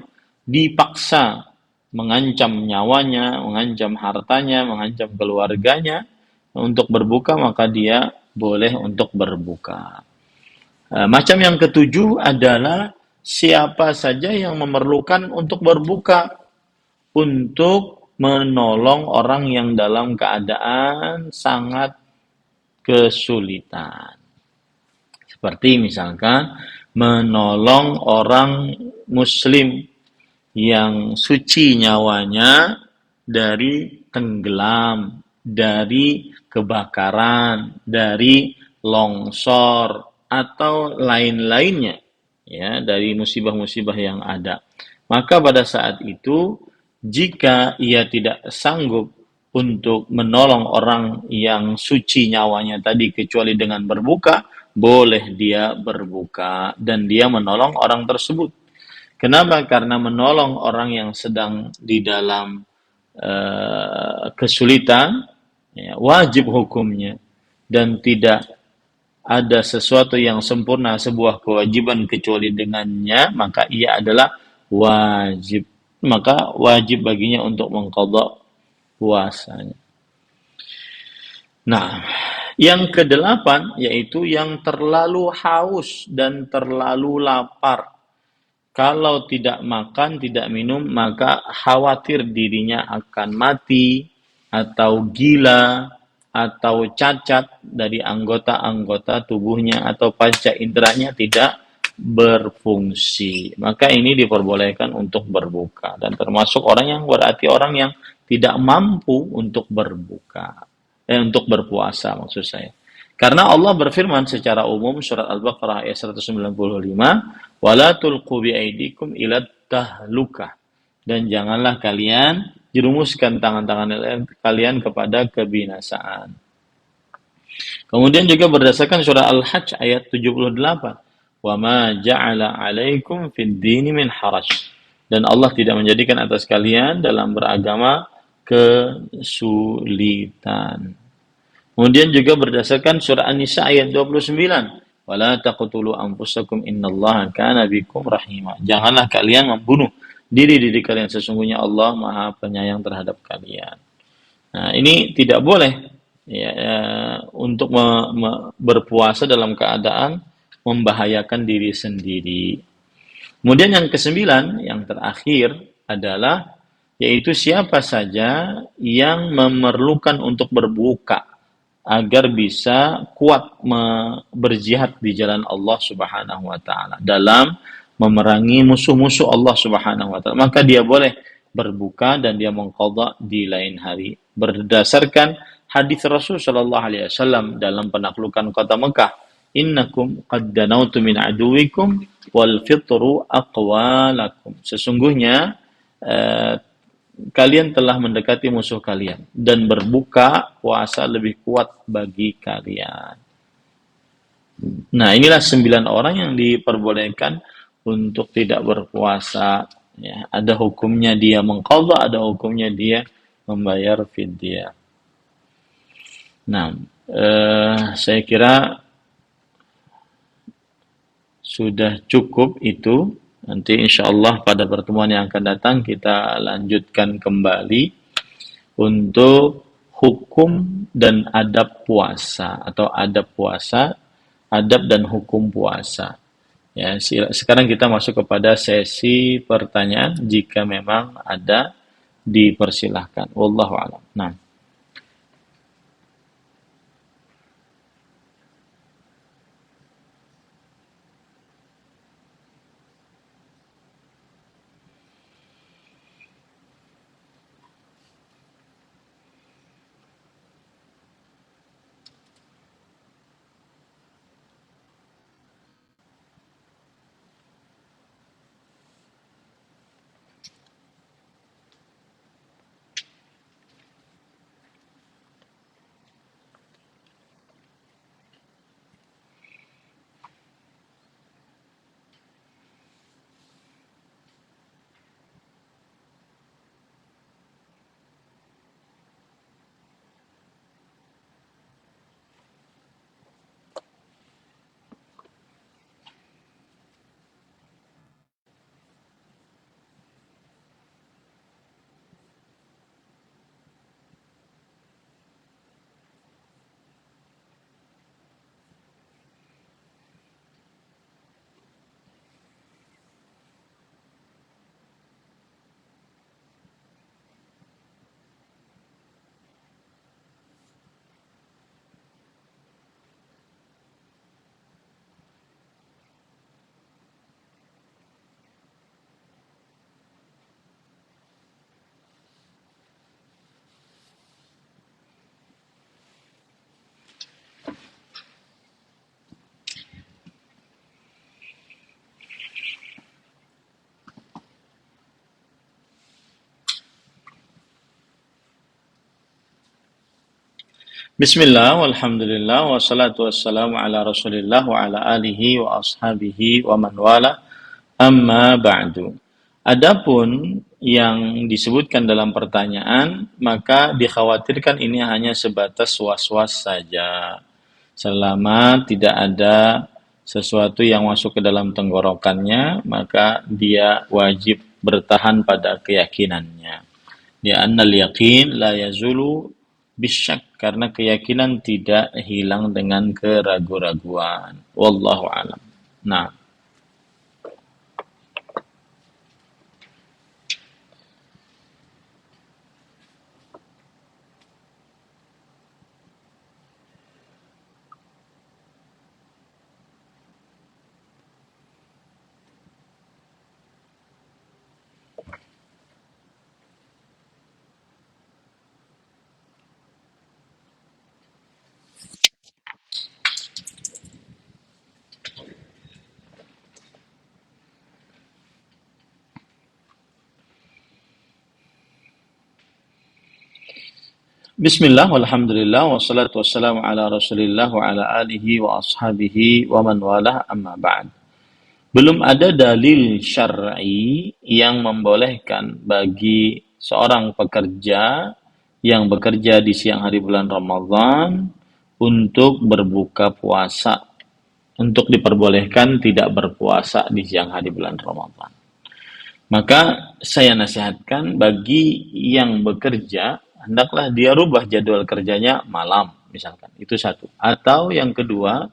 Speaker 1: dipaksa mengancam nyawanya, mengancam hartanya, mengancam keluarganya untuk berbuka, maka dia boleh untuk berbuka. Macam yang ketujuh adalah siapa saja yang memerlukan untuk berbuka untuk menolong orang yang dalam keadaan sangat kesulitan. Seperti misalkan menolong orang muslim yang suci nyawanya dari tenggelam, dari kebakaran, dari longsor, atau lain-lainnya, ya, dari musibah-musibah yang ada. Maka pada saat itu Jika ia tidak sanggup untuk menolong orang yang suci nyawanya tadi kecuali dengan berbuka, boleh dia berbuka dan dia menolong orang tersebut. Kenapa? Karena menolong orang yang sedang di dalam kesulitan, ya, wajib hukumnya, dan tidak ada sesuatu yang sempurna sebuah kewajiban kecuali dengannya, maka ia adalah wajib. Maka wajib baginya untuk mengqadha puasanya. Nah, yang kedelapan yaitu yang terlalu haus dan terlalu lapar. Kalau tidak makan, tidak minum, maka khawatir dirinya akan mati, atau gila, atau cacat dari anggota-anggota tubuhnya, atau panca inderanya tidak berfungsi. Maka ini diperbolehkan untuk berbuka. Dan termasuk orang yang berarti orang yang tidak mampu untuk berbuka. Untuk berpuasa maksud saya. Karena Allah berfirman secara umum surat Al-Baqarah ayat 195, "Wala tulqu biaidikum ila tahlukah." Dan janganlah kalian jerumuskan tangan-tangan kalian kepada kebinasaan. Kemudian juga berdasarkan surah Al-Hajj ayat 78, "Wa ma ja'ala 'alaikum fid dini min haraj." Dan Allah tidak menjadikan atas kalian dalam beragama kesulitan. Kemudian juga berdasarkan surah An-Nisa ayat 29, "Wala taqtulu anfusakum innallaha kana bikum rahima." Janganlah kalian membunuh diri-diri kalian, sesungguhnya Allah Maha Penyayang terhadap kalian. Nah, ini tidak boleh ya, untuk berpuasa dalam keadaan membahayakan diri sendiri. Kemudian yang kesembilan, yang terakhir adalah yaitu siapa saja yang memerlukan untuk berbuka agar bisa kuat berjihad di jalan Allah Subhanahu wa taala dalam memerangi musuh-musuh Allah Subhanahu wa taala, maka dia boleh berbuka dan dia mengqadha di lain hari berdasarkan hadis Rasul sallallahu alaihi wasallam dalam penaklukan kota Mekah, "Innakum qad danautu min aduwikum wal fitru aqwalakum." Sesungguhnya eh, kalian telah mendekati musuh kalian dan berbuka puasa lebih kuat bagi kalian. Nah, inilah 9 orang yang diperbolehkan untuk tidak berpuasa. Ya, ada hukumnya dia mengqadha, ada hukumnya dia membayar fidyah. Nah, saya kira sudah cukup itu. Nanti insya Allah pada pertemuan yang akan datang kita lanjutkan kembali untuk hukum dan adab puasa atau adab puasa, adab dan hukum puasa. Ya, sekarang kita masuk kepada sesi pertanyaan jika memang ada dipersilahkan. Wallahu a'lam. Nah, Bismillah, walhamdulillah, wassalatu wassalamu ala rasulillah wa ala alihi wa ashabihi wa man wala, amma ba'du. Adapun yang disebutkan dalam pertanyaan, maka dikhawatirkan ini hanya sebatas was-was saja. Selama tidak ada sesuatu yang masuk ke dalam tenggorokannya, maka dia wajib bertahan pada keyakinannya. Di annal yaqin la yazulu bisyak, karena keyakinan tidak hilang dengan keraguan-raguan. Wallahu alam. Nah, bismillah, walhamdulillah, wassalatu wassalamu ala rasulillah wa ala alihi wa ashabihi wa man walah, amma ba'd. Belum ada dalil syar'i yang membolehkan bagi seorang pekerja yang bekerja di siang hari bulan Ramadan untuk berbuka puasa, untuk diperbolehkan tidak berpuasa di siang hari bulan Ramadan. Maka saya nasihatkan bagi yang bekerja, hendaklah dia rubah jadwal kerjanya malam, misalkan. Itu satu. Atau yang kedua,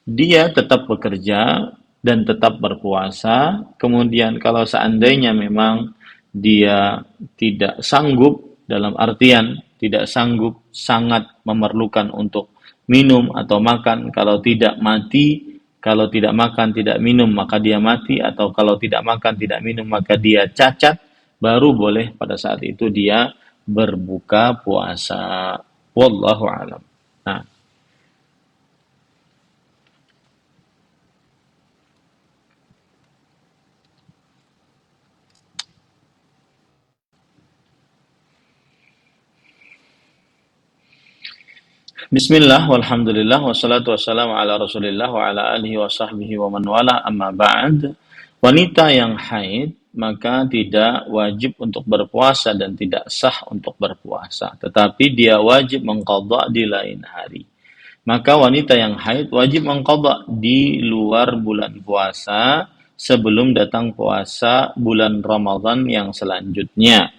Speaker 1: dia tetap bekerja dan tetap berpuasa. Kemudian kalau seandainya memang dia tidak sanggup, dalam artian tidak sanggup, sangat memerlukan untuk minum atau makan, kalau tidak mati, kalau tidak makan tidak minum maka dia mati, atau kalau tidak makan tidak minum maka dia cacat, baru boleh pada saat itu dia berbuka puasa. Wallahu alam. Nah, Bismillah, walhamdulillah, wassalatu wassalamu ala rasulillah wa ala alihi wa sahbihi wa man wala, amma ba'd. Wanita yang haid maka tidak wajib untuk berpuasa dan tidak sah untuk berpuasa, tetapi dia wajib mengqadha di lain hari. Maka wanita yang haid wajib mengqadha di luar bulan puasa sebelum datang puasa bulan Ramadan yang selanjutnya.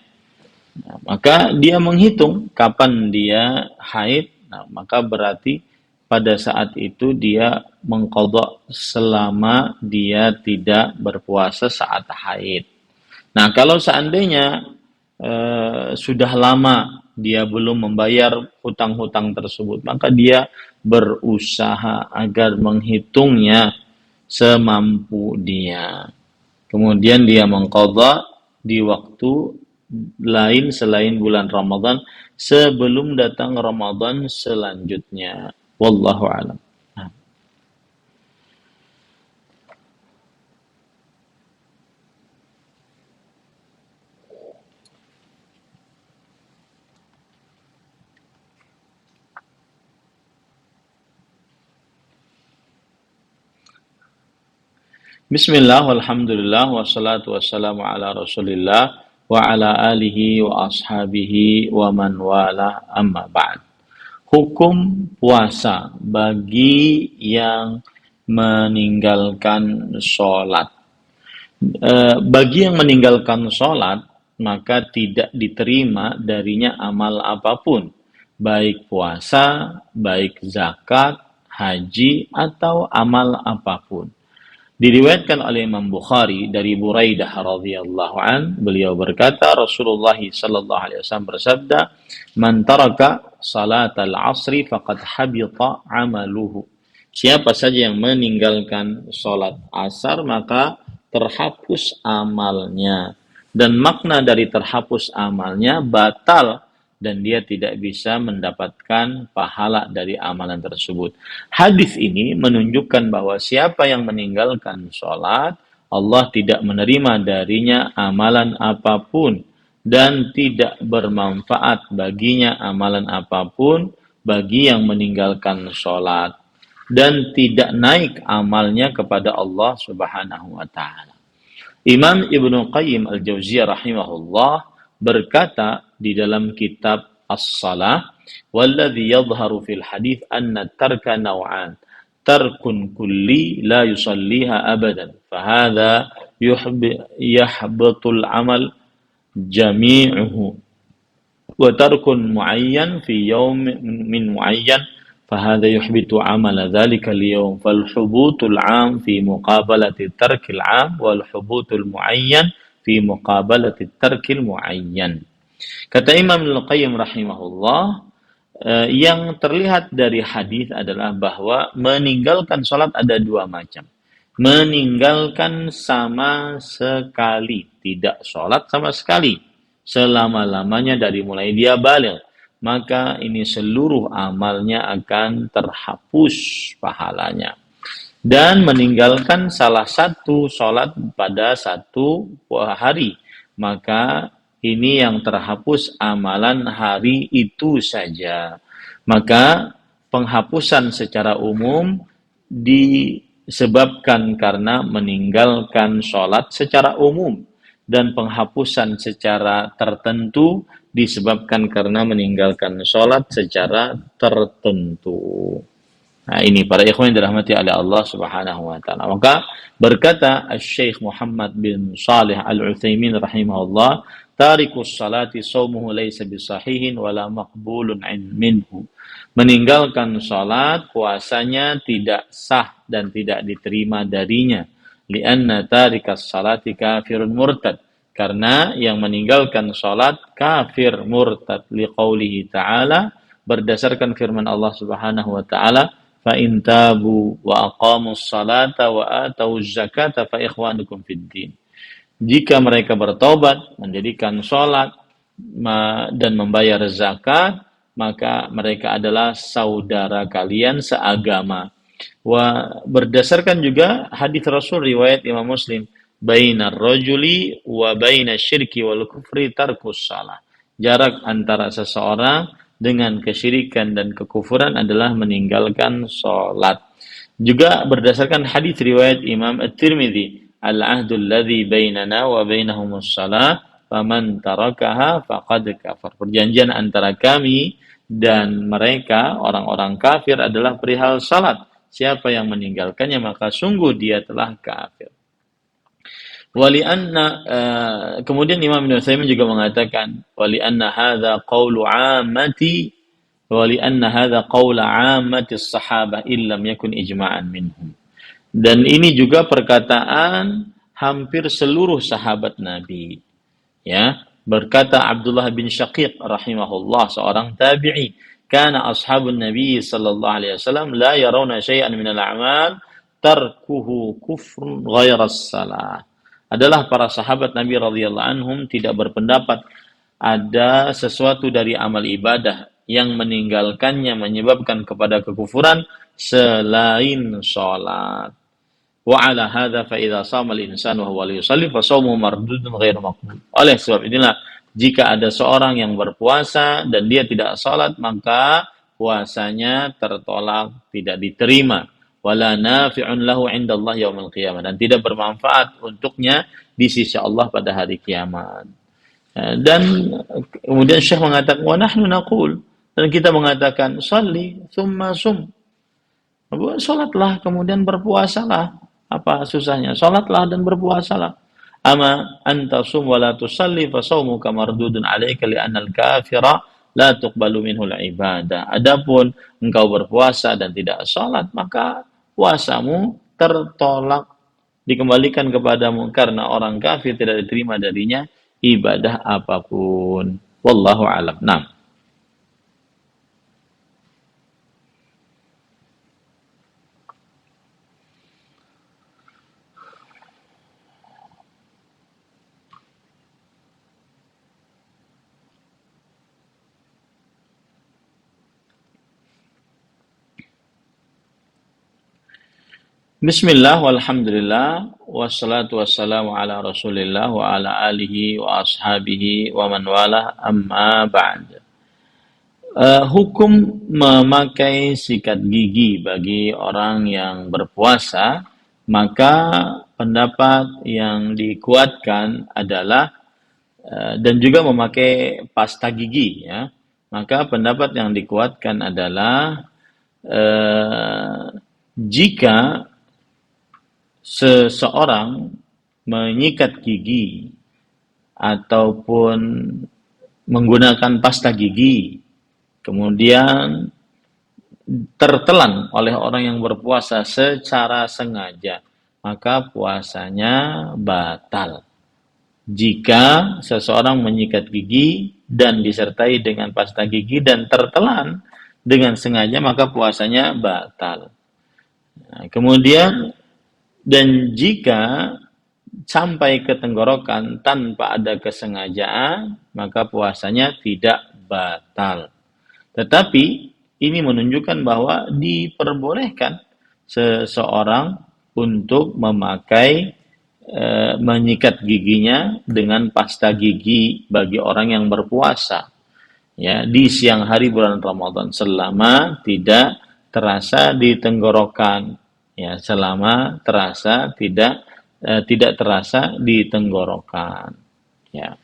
Speaker 1: Nah, maka dia menghitung kapan dia haid. Nah, maka berarti pada saat itu dia mengqadha selama dia tidak berpuasa saat haid. Nah, kalau seandainya sudah lama dia belum membayar hutang-hutang tersebut, maka dia berusaha agar menghitungnya semampu dia. Kemudian dia mengqadha di waktu lain selain bulan Ramadan sebelum datang Ramadan selanjutnya. Wallahu alam. Bismillah, walhamdulillah, wassalatu wassalamu ala rasulillah wa ala alihi wa ashabihi wa man wala, amma ba'd. Hukum puasa bagi yang meninggalkan sholat. Bagi yang meninggalkan sholat, maka tidak diterima darinya amal apapun, baik puasa, baik zakat, haji, atau amal apapun. Diriwayatkan oleh Imam Bukhari dari Buraidah radhiyallahu an, beliau berkata Rasulullah sallallahu alaihi wasallam bersabda, "Man taraka salatal asri faqad habita amaluhu." Siapa saja yang meninggalkan salat asar maka terhapus amalnya. Dan makna dari terhapus amalnya batal dan dia tidak bisa mendapatkan pahala dari amalan tersebut. Hadis ini menunjukkan bahwa siapa yang meninggalkan sholat, Allah tidak menerima darinya amalan apapun dan tidak bermanfaat baginya amalan apapun bagi yang meninggalkan sholat dan tidak naik amalnya kepada Allah Subhanahu wa taala. Imam Ibnu Qayyim Al-Jauziyah rahimahullah berkata di dalam kitab As-Salah, "Walladhi yadhharu fil hadits anna tarka naw'an, tarkun kulli la yusalliha abadan, fahadha yahbatul amal jami'uhu, wa tarkun muayyan fi yawm min muayyan فهذا يحبط عمل ذلك اليوم فالحبوط العام في مقابلة ترك العام والحبوط المعين في مقابلة الترك المعين." Kata Imam Al-Qayyim rahimahullah, yang terlihat dari hadis adalah bahwa meninggalkan sholat ada dua macam. Meninggalkan sama sekali, tidak sholat sama sekali selama-lamanya dari mulai dia baligh, maka ini seluruh amalnya akan terhapus pahalanya. Dan meninggalkan salah satu sholat pada satu hari, maka ini yang terhapus amalan hari itu saja. Maka penghapusan secara umum disebabkan karena meninggalkan sholat secara umum, dan penghapusan secara tertentu disebabkan karena meninggalkan sholat secara tertentu. Nah, ini para ikhwan yang dirahmati oleh Allah Subhanahu wa taala. Maka berkata Syekh Muhammad bin Shalih Al-Utsaimin rahimahullah, "Tarikus salati shaumuhu laysa bisahihin wala maqbulun minhu." Meninggalkan salat puasanya tidak sah dan tidak diterima darinya. Lianna tarikas salati kafirun murtad. Karena yang meninggalkan salat kafir murtad, liqaulihi ta'ala, berdasarkan firman Allah Subhanahu wa taala, fa in tabu wa aqamus salata wa atawuz zakata fa ikhwanukum fid din. Jika mereka bertobat, menjadikan salat dan membayar zakat, maka mereka adalah saudara kalian seagama. Berdasarkan juga hadis Rasul riwayat Imam Muslim, bainar rajuli wa bainasyirki wal kufri tarkus shalah. Jarak antara seseorang dengan kesyirikan dan kekufuran adalah meninggalkan salat. Juga berdasarkan hadis riwayat Imam At-Tirmidzi, al-ahdul ladzi bainana wa bainahumus shalah faman tarakaha faqad kafar. Perjanjian antara kami dan mereka orang-orang kafir adalah perihal salat. Siapa yang meninggalkannya maka sungguh dia telah kafir. Kemudian Imam Ibnu Utsaimin juga mengatakan, walianna hadza qaulu 'ammati walianna hadza qaula 'ammati as-sahabah illam yakun ijma'an minhum. Dan ini juga perkataan hampir seluruh sahabat Nabi. Ya, berkata Abdullah bin Syaqiq rahimahullah, seorang tabi'i, kana ashabun Nabi sallallahu alaihi wasallam la yarawna syai'an min al-a'mal tarkuhu kufrun ghairas salah. Adalah para sahabat Nabi radhiyallahu anhum tidak berpendapat ada sesuatu dari amal ibadah yang meninggalkannya menyebabkan kepada kekufuran selain salat. Wa ala hadza fa idza shama al-insanu wa huwa la yusalli fa shaumuhu mardudun ghairu maqbul. Oleh sebab inilah jika ada seorang yang berpuasa dan dia tidak salat, maka puasanya tertolak, tidak diterima. Wala nafi'un lahu 'indallahi yaumil qiyamah, dan tidak bermanfaat untuknya di sisi Allah pada hari kiamat. Dan kemudian Syekh mengatakan, wa nahnu naqul, dan kita mengatakan, shalli thumma sum. Salatlah kemudian berpuasalah. Apa susahnya? Salatlah dan berpuasalah. Ama anta sum wa la tusalli fa shaumuka mardudun 'alaika li'anna al-kafira la tuqbalu minhu al-ibadah. Adapun engkau berpuasa dan tidak salat, maka puasamu tertolak, dikembalikan kepadamu, karena orang kafir tidak diterima darinya ibadah apapun. Wallahu a'lam. Nah, bismillah walhamdulillah wassalatu wassalamu ala rasulillah wa ala alihi wa ashabihi wa man wala amma ba'd. Hukum memakai sikat gigi bagi orang yang berpuasa, maka pendapat yang dikuatkan adalah dan juga memakai pasta gigi ya. Maka pendapat yang dikuatkan adalah eh, jika seseorang menyikat gigi ataupun menggunakan pasta gigi kemudian tertelan oleh orang yang berpuasa secara sengaja, maka puasanya batal. Jika seseorang menyikat gigi dan disertai dengan pasta gigi dan tertelan dengan sengaja, maka puasanya batal. Nah, kemudian, dan jika sampai ke tenggorokan tanpa ada kesengajaan, maka puasanya tidak batal. Tetapi ini menunjukkan bahwa diperbolehkan seseorang untuk memakai menyikat giginya dengan pasta gigi bagi orang yang berpuasa ya di siang hari bulan Ramadan selama tidak terasa di tenggorokan ya selama tidak terasa di tenggorokan ya.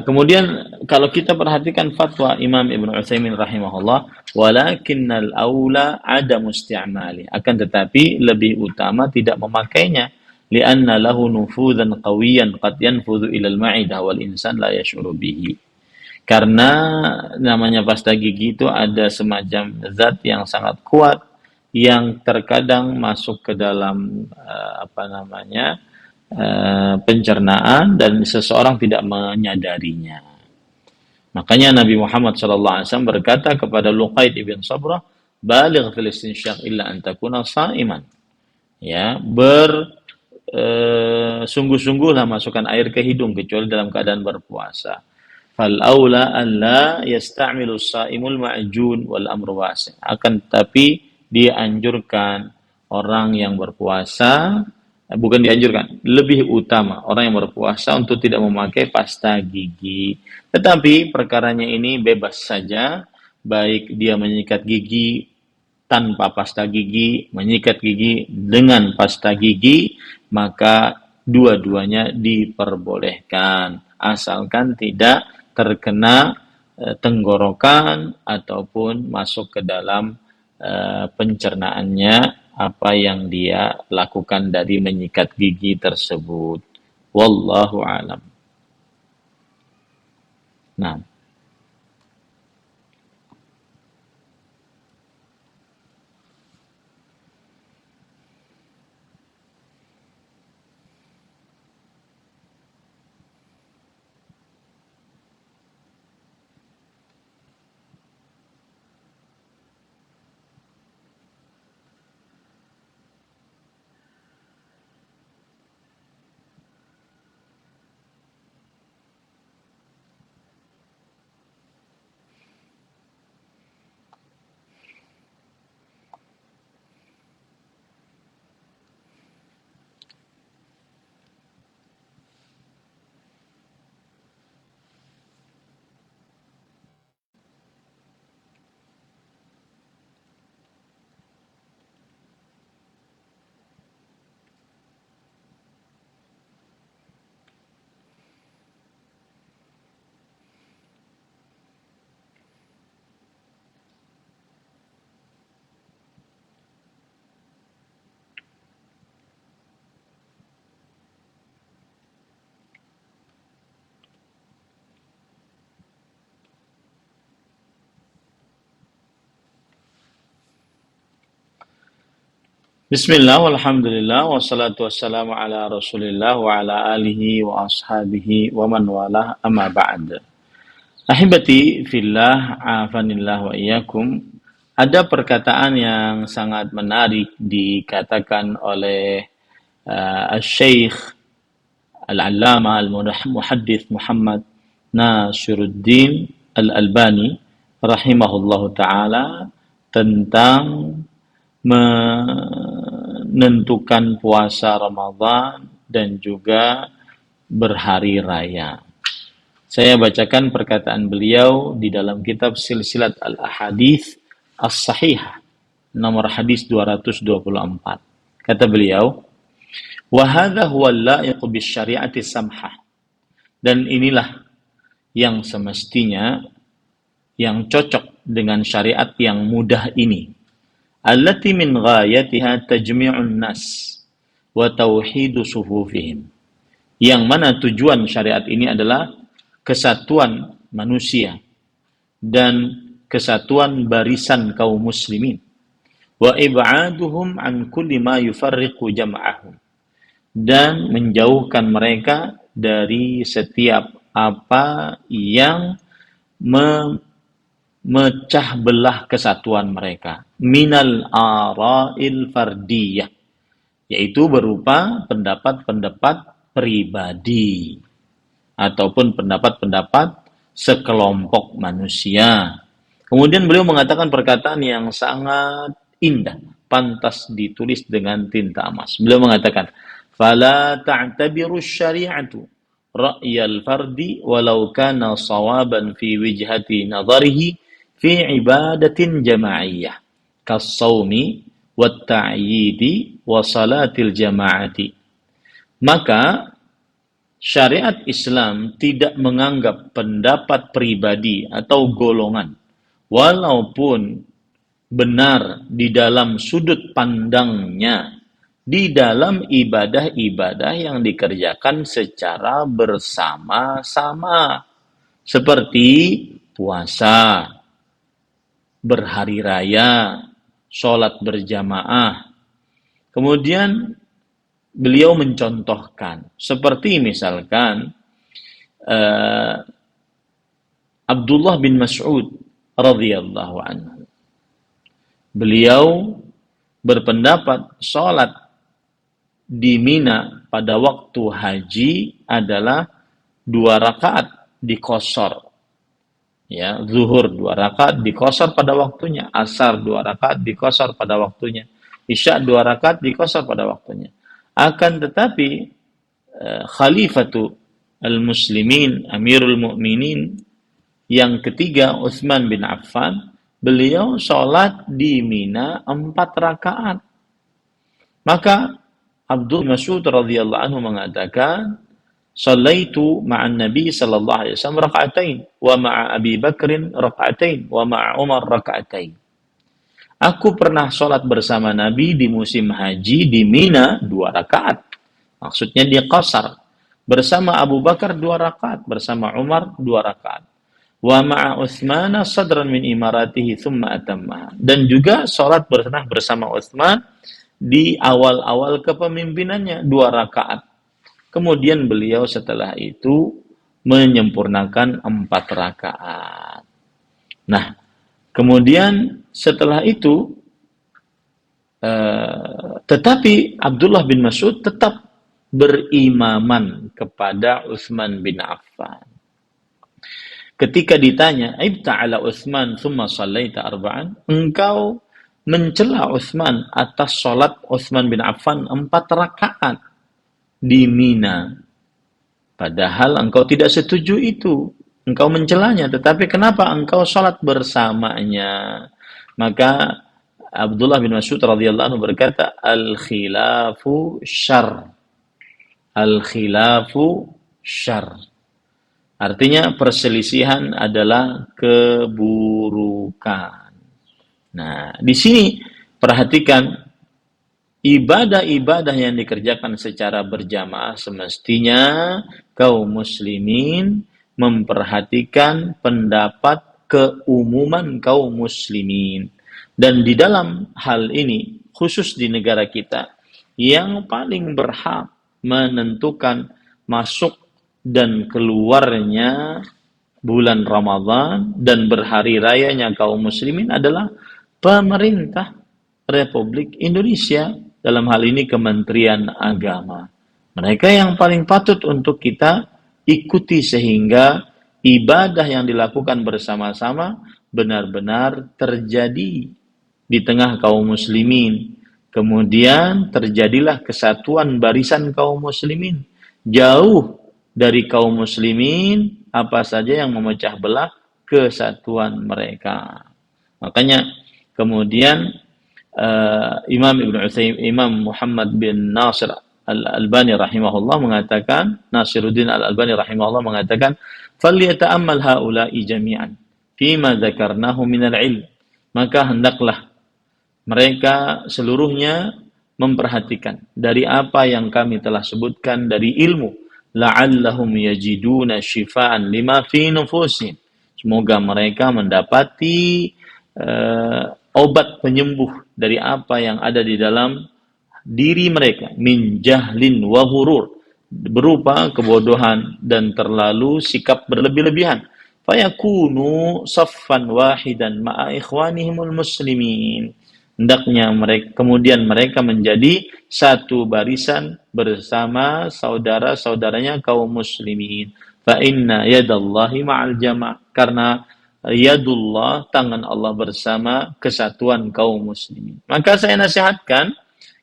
Speaker 1: Kemudian kalau kita perhatikan fatwa Imam Ibn Utsaimin rahimahullah, walakinnal aula adamu isti'mali, akan tetapi lebih utama tidak memakainya, li'anna lahu nufudzan qawiyan qad yanfudhu ilal ma'idah wal insan la yash'uru bihi. Karena namanya pasta gigi itu ada semacam zat yang sangat kuat yang terkadang masuk ke dalam pencernaan dan seseorang tidak menyadarinya. Makanya Nabi Muhammad SAW berkata kepada Luqaid ibn Sabrah, "Baligh fil istinsyaq illa an takuna sha'iman." Ya, sungguh-sungguhlah masukkan air ke hidung kecuali dalam keadaan berpuasa. Fal aula an la yasta'milu as-sha'imul ma'jun wal amru wasi'. Akan tetapi dianjurkan orang yang berpuasa bukan dianjurkan, lebih utama orang yang berpuasa untuk tidak memakai pasta gigi. Tetapi perkaranya ini bebas saja, baik dia menyikat gigi tanpa pasta gigi, menyikat gigi dengan pasta gigi, maka dua-duanya diperbolehkan, asalkan tidak terkena tenggorokan ataupun masuk ke dalam pencernaannya apa yang dia lakukan dari menyikat gigi tersebut. Wallahu alam. Nah, bismillah, walhamdulillah, wassalatu wassalamu ala rasulillah wa ala alihi wa ashabihi wa man walah amma ba'd. Ahibati fillah, afanillah wa iyyakum. Ada perkataan yang sangat menarik dikatakan oleh Syekh Al-Allamah Al-Muhaddits Muhammad Nasiruddin Al-Albani rahimahullahu taala tentang menentukan puasa Ramadan dan juga berhari raya. Saya bacakan perkataan beliau di dalam kitab Silsilat Al-Ahadits As-Sahihah, nomor hadis 224. Kata beliau, "Wa hadza huwa al-la'iq bisyari'ati samhah." Dan inilah yang semestinya yang cocok dengan syariat yang mudah ini. Allati min ghayatiha tajmi'un nas wa tauhidu sufufihim. Yang mana tujuan syariat ini adalah kesatuan manusia dan kesatuan barisan kaum muslimin, wa ib'aduhum an kulli ma yufarriqu jam'ahum, dan menjauhkan mereka dari setiap apa yang memecah belah kesatuan mereka, minal ara'il fardiyah, yaitu berupa pendapat-pendapat pribadi ataupun pendapat-pendapat sekelompok manusia. Kemudian beliau mengatakan perkataan yang sangat indah, pantas ditulis dengan tinta emas. Beliau mengatakan, "Fala ta'tabiru syari'atu ra'yal fardi walau kana sawaban fi wijhati nadharihi fi ibadatin jama'iyah kas-sawmi wat ta'yidi wa salatil jama'ati." Maka syariat Islam tidak menganggap pendapat pribadi atau golongan, walaupun benar di dalam sudut pandangnya, di dalam ibadah-ibadah yang dikerjakan secara bersama-sama, seperti puasa, berhari raya, sholat berjamaah. Kemudian beliau mencontohkan, seperti misalkan Abdullah bin Mas'ud radhiyallahu anhu. Beliau berpendapat sholat di Mina pada waktu haji adalah 2 rakaat dikosor. Ya, zuhur 2 rakaat dikosor pada waktunya, asar 2 rakaat dikosor pada waktunya, isya 2 rakaat dikosor pada waktunya. Akan tetapi Khalifatu al-Muslimin, Amirul Mukminin yang ketiga, Utsman bin Affan, beliau sholat di Mina 4 rakaat. Maka Abdul Mas'ud radhiyallahu anhu mengatakan, "Shallaitu ma'an Nabi sallallahu alaihi wasallam raka'atain wa ma'a Abi Bakrin raka'atain wa ma'a Umar raka'atain." Aku pernah sholat bersama Nabi di musim haji di Mina 2 rakaat. Maksudnya dia qasar. Bersama Abu Bakar 2 rakaat. Bersama Umar 2 rakaat. Wa ma'a Utsmana sadran min imaratihi thumma atammaha. Dan juga sholat pernah bersama Utsman di awal-awal kepemimpinannya 2 rakaat. Kemudian beliau setelah itu menyempurnakan 4 rakaat. Nah, kemudian setelah itu, tetapi Abdullah bin Mas'ud tetap berimaman kepada Utsman bin Affan. Ketika ditanya, "Ibta ala Utsman thumma shallaita arba'an?" Engkau mencela Utsman atas sholat Utsman bin Affan 4 rakaat di Mina. Padahal engkau tidak setuju itu. Engkau mencelanya, tetapi kenapa engkau sholat bersamanya? Maka Abdullah bin Mas'ud radhiyallahu anhu berkata, "Al-khilafu syarr." Al-khilafu syarr. Artinya perselisihan adalah keburukan. Nah, di sini perhatikan ibadah-ibadah yang dikerjakan secara berjamaah semestinya kaum muslimin memperhatikan pendapat keumuman kaum muslimin. Dan di dalam hal ini, khusus di negara kita, yang paling berhak menentukan masuk dan keluarnya bulan Ramadan dan berhari rayanya kaum muslimin adalah pemerintah Republik Indonesia, dalam hal ini Kementerian Agama. Mereka yang paling patut untuk kita ikuti sehingga ibadah yang dilakukan bersama-sama benar-benar terjadi di tengah kaum muslimin. Kemudian terjadilah kesatuan barisan kaum muslimin, jauh dari kaum muslimin apa saja yang memecah belah kesatuan mereka. Makanya kemudian Imam Muhammad bin Nasir Al-Albani rahimahullah mengatakan, Nasiruddin Al-Albani rahimahullah mengatakan, "Falyata'ammal haula'i jami'an fima dzakarnahu minal ilm." Maka hendaklah mereka seluruhnya memperhatikan dari apa yang kami telah sebutkan dari ilmu, la'allahum yajiduna syifaan lima fi nufusihim. Semoga mereka mendapati obat penyembuh dari apa yang ada di dalam diri mereka, min jahlin wa hurur, berupa kebodohan dan terlalu sikap berlebih-lebihan. Fayakunu saffan wahidan ma'a ikhwanihimul muslimin. Hendaknya kemudian mereka menjadi satu barisan bersama saudara-saudaranya kaum muslimin. Fa inna yadallahi ma'al jama'. Karena yadullah, tangan Allah bersama kesatuan kaum muslimin. Maka saya nasihatkan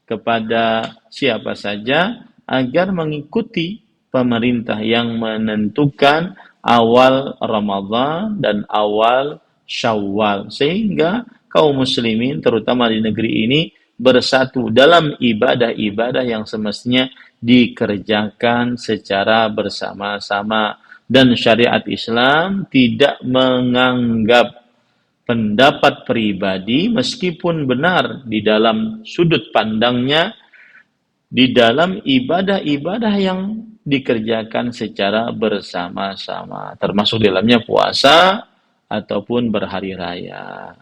Speaker 1: kepada siapa saja agar mengikuti pemerintah yang menentukan awal Ramadan dan awal Syawal, sehingga kaum muslimin terutama di negeri ini bersatu dalam ibadah-ibadah yang semestinya dikerjakan secara bersama-sama, dan syariat Islam tidak menganggap pendapat pribadi meskipun benar di dalam sudut pandangnya di dalam ibadah-ibadah yang dikerjakan secara bersama-sama, termasuk di dalamnya puasa ataupun berhari raya.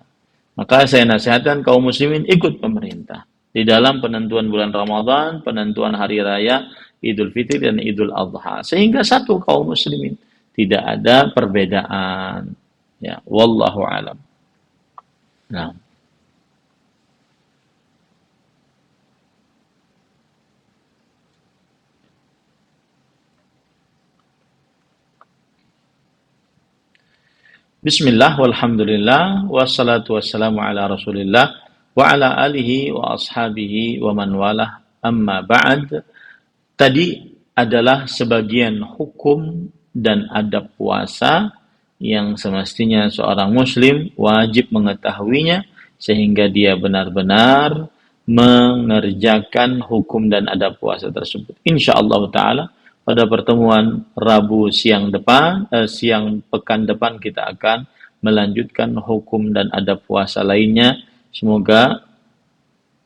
Speaker 1: Maka saya nasihatkan kaum muslimin ikut pemerintah di dalam penentuan bulan Ramadan, penentuan hari raya Idul Fitri dan Idul Adha, sehingga satu kaum muslimin, tidak ada perbedaan. Ya, wallahu alam. Nah. Bismillah, walhamdulillah, wassalatu wassalamu ala rasulillah, wa ala alihi wa ashabihi wa man walah, amma ba'd. Tadi adalah sebagian hukum dan adab puasa yang semestinya seorang muslim wajib mengetahuinya, sehingga dia benar-benar mengerjakan hukum dan adab puasa tersebut. InsyaAllah ta'ala pada pertemuan Rabu siang pekan depan kita akan melanjutkan hukum dan adab puasa lainnya. Semoga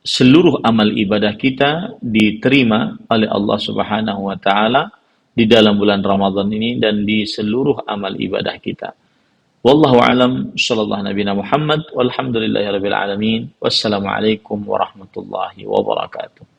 Speaker 1: seluruh amal ibadah kita diterima oleh Allah Subhanahu wa taala di dalam bulan Ramadan ini dan di seluruh amal ibadah kita. Wallahu a'lam, sallallahu nabiyana Muhammad, walhamdulillahirabbil alamin. Wassalamualaikum warahmatullahi wabarakatuh.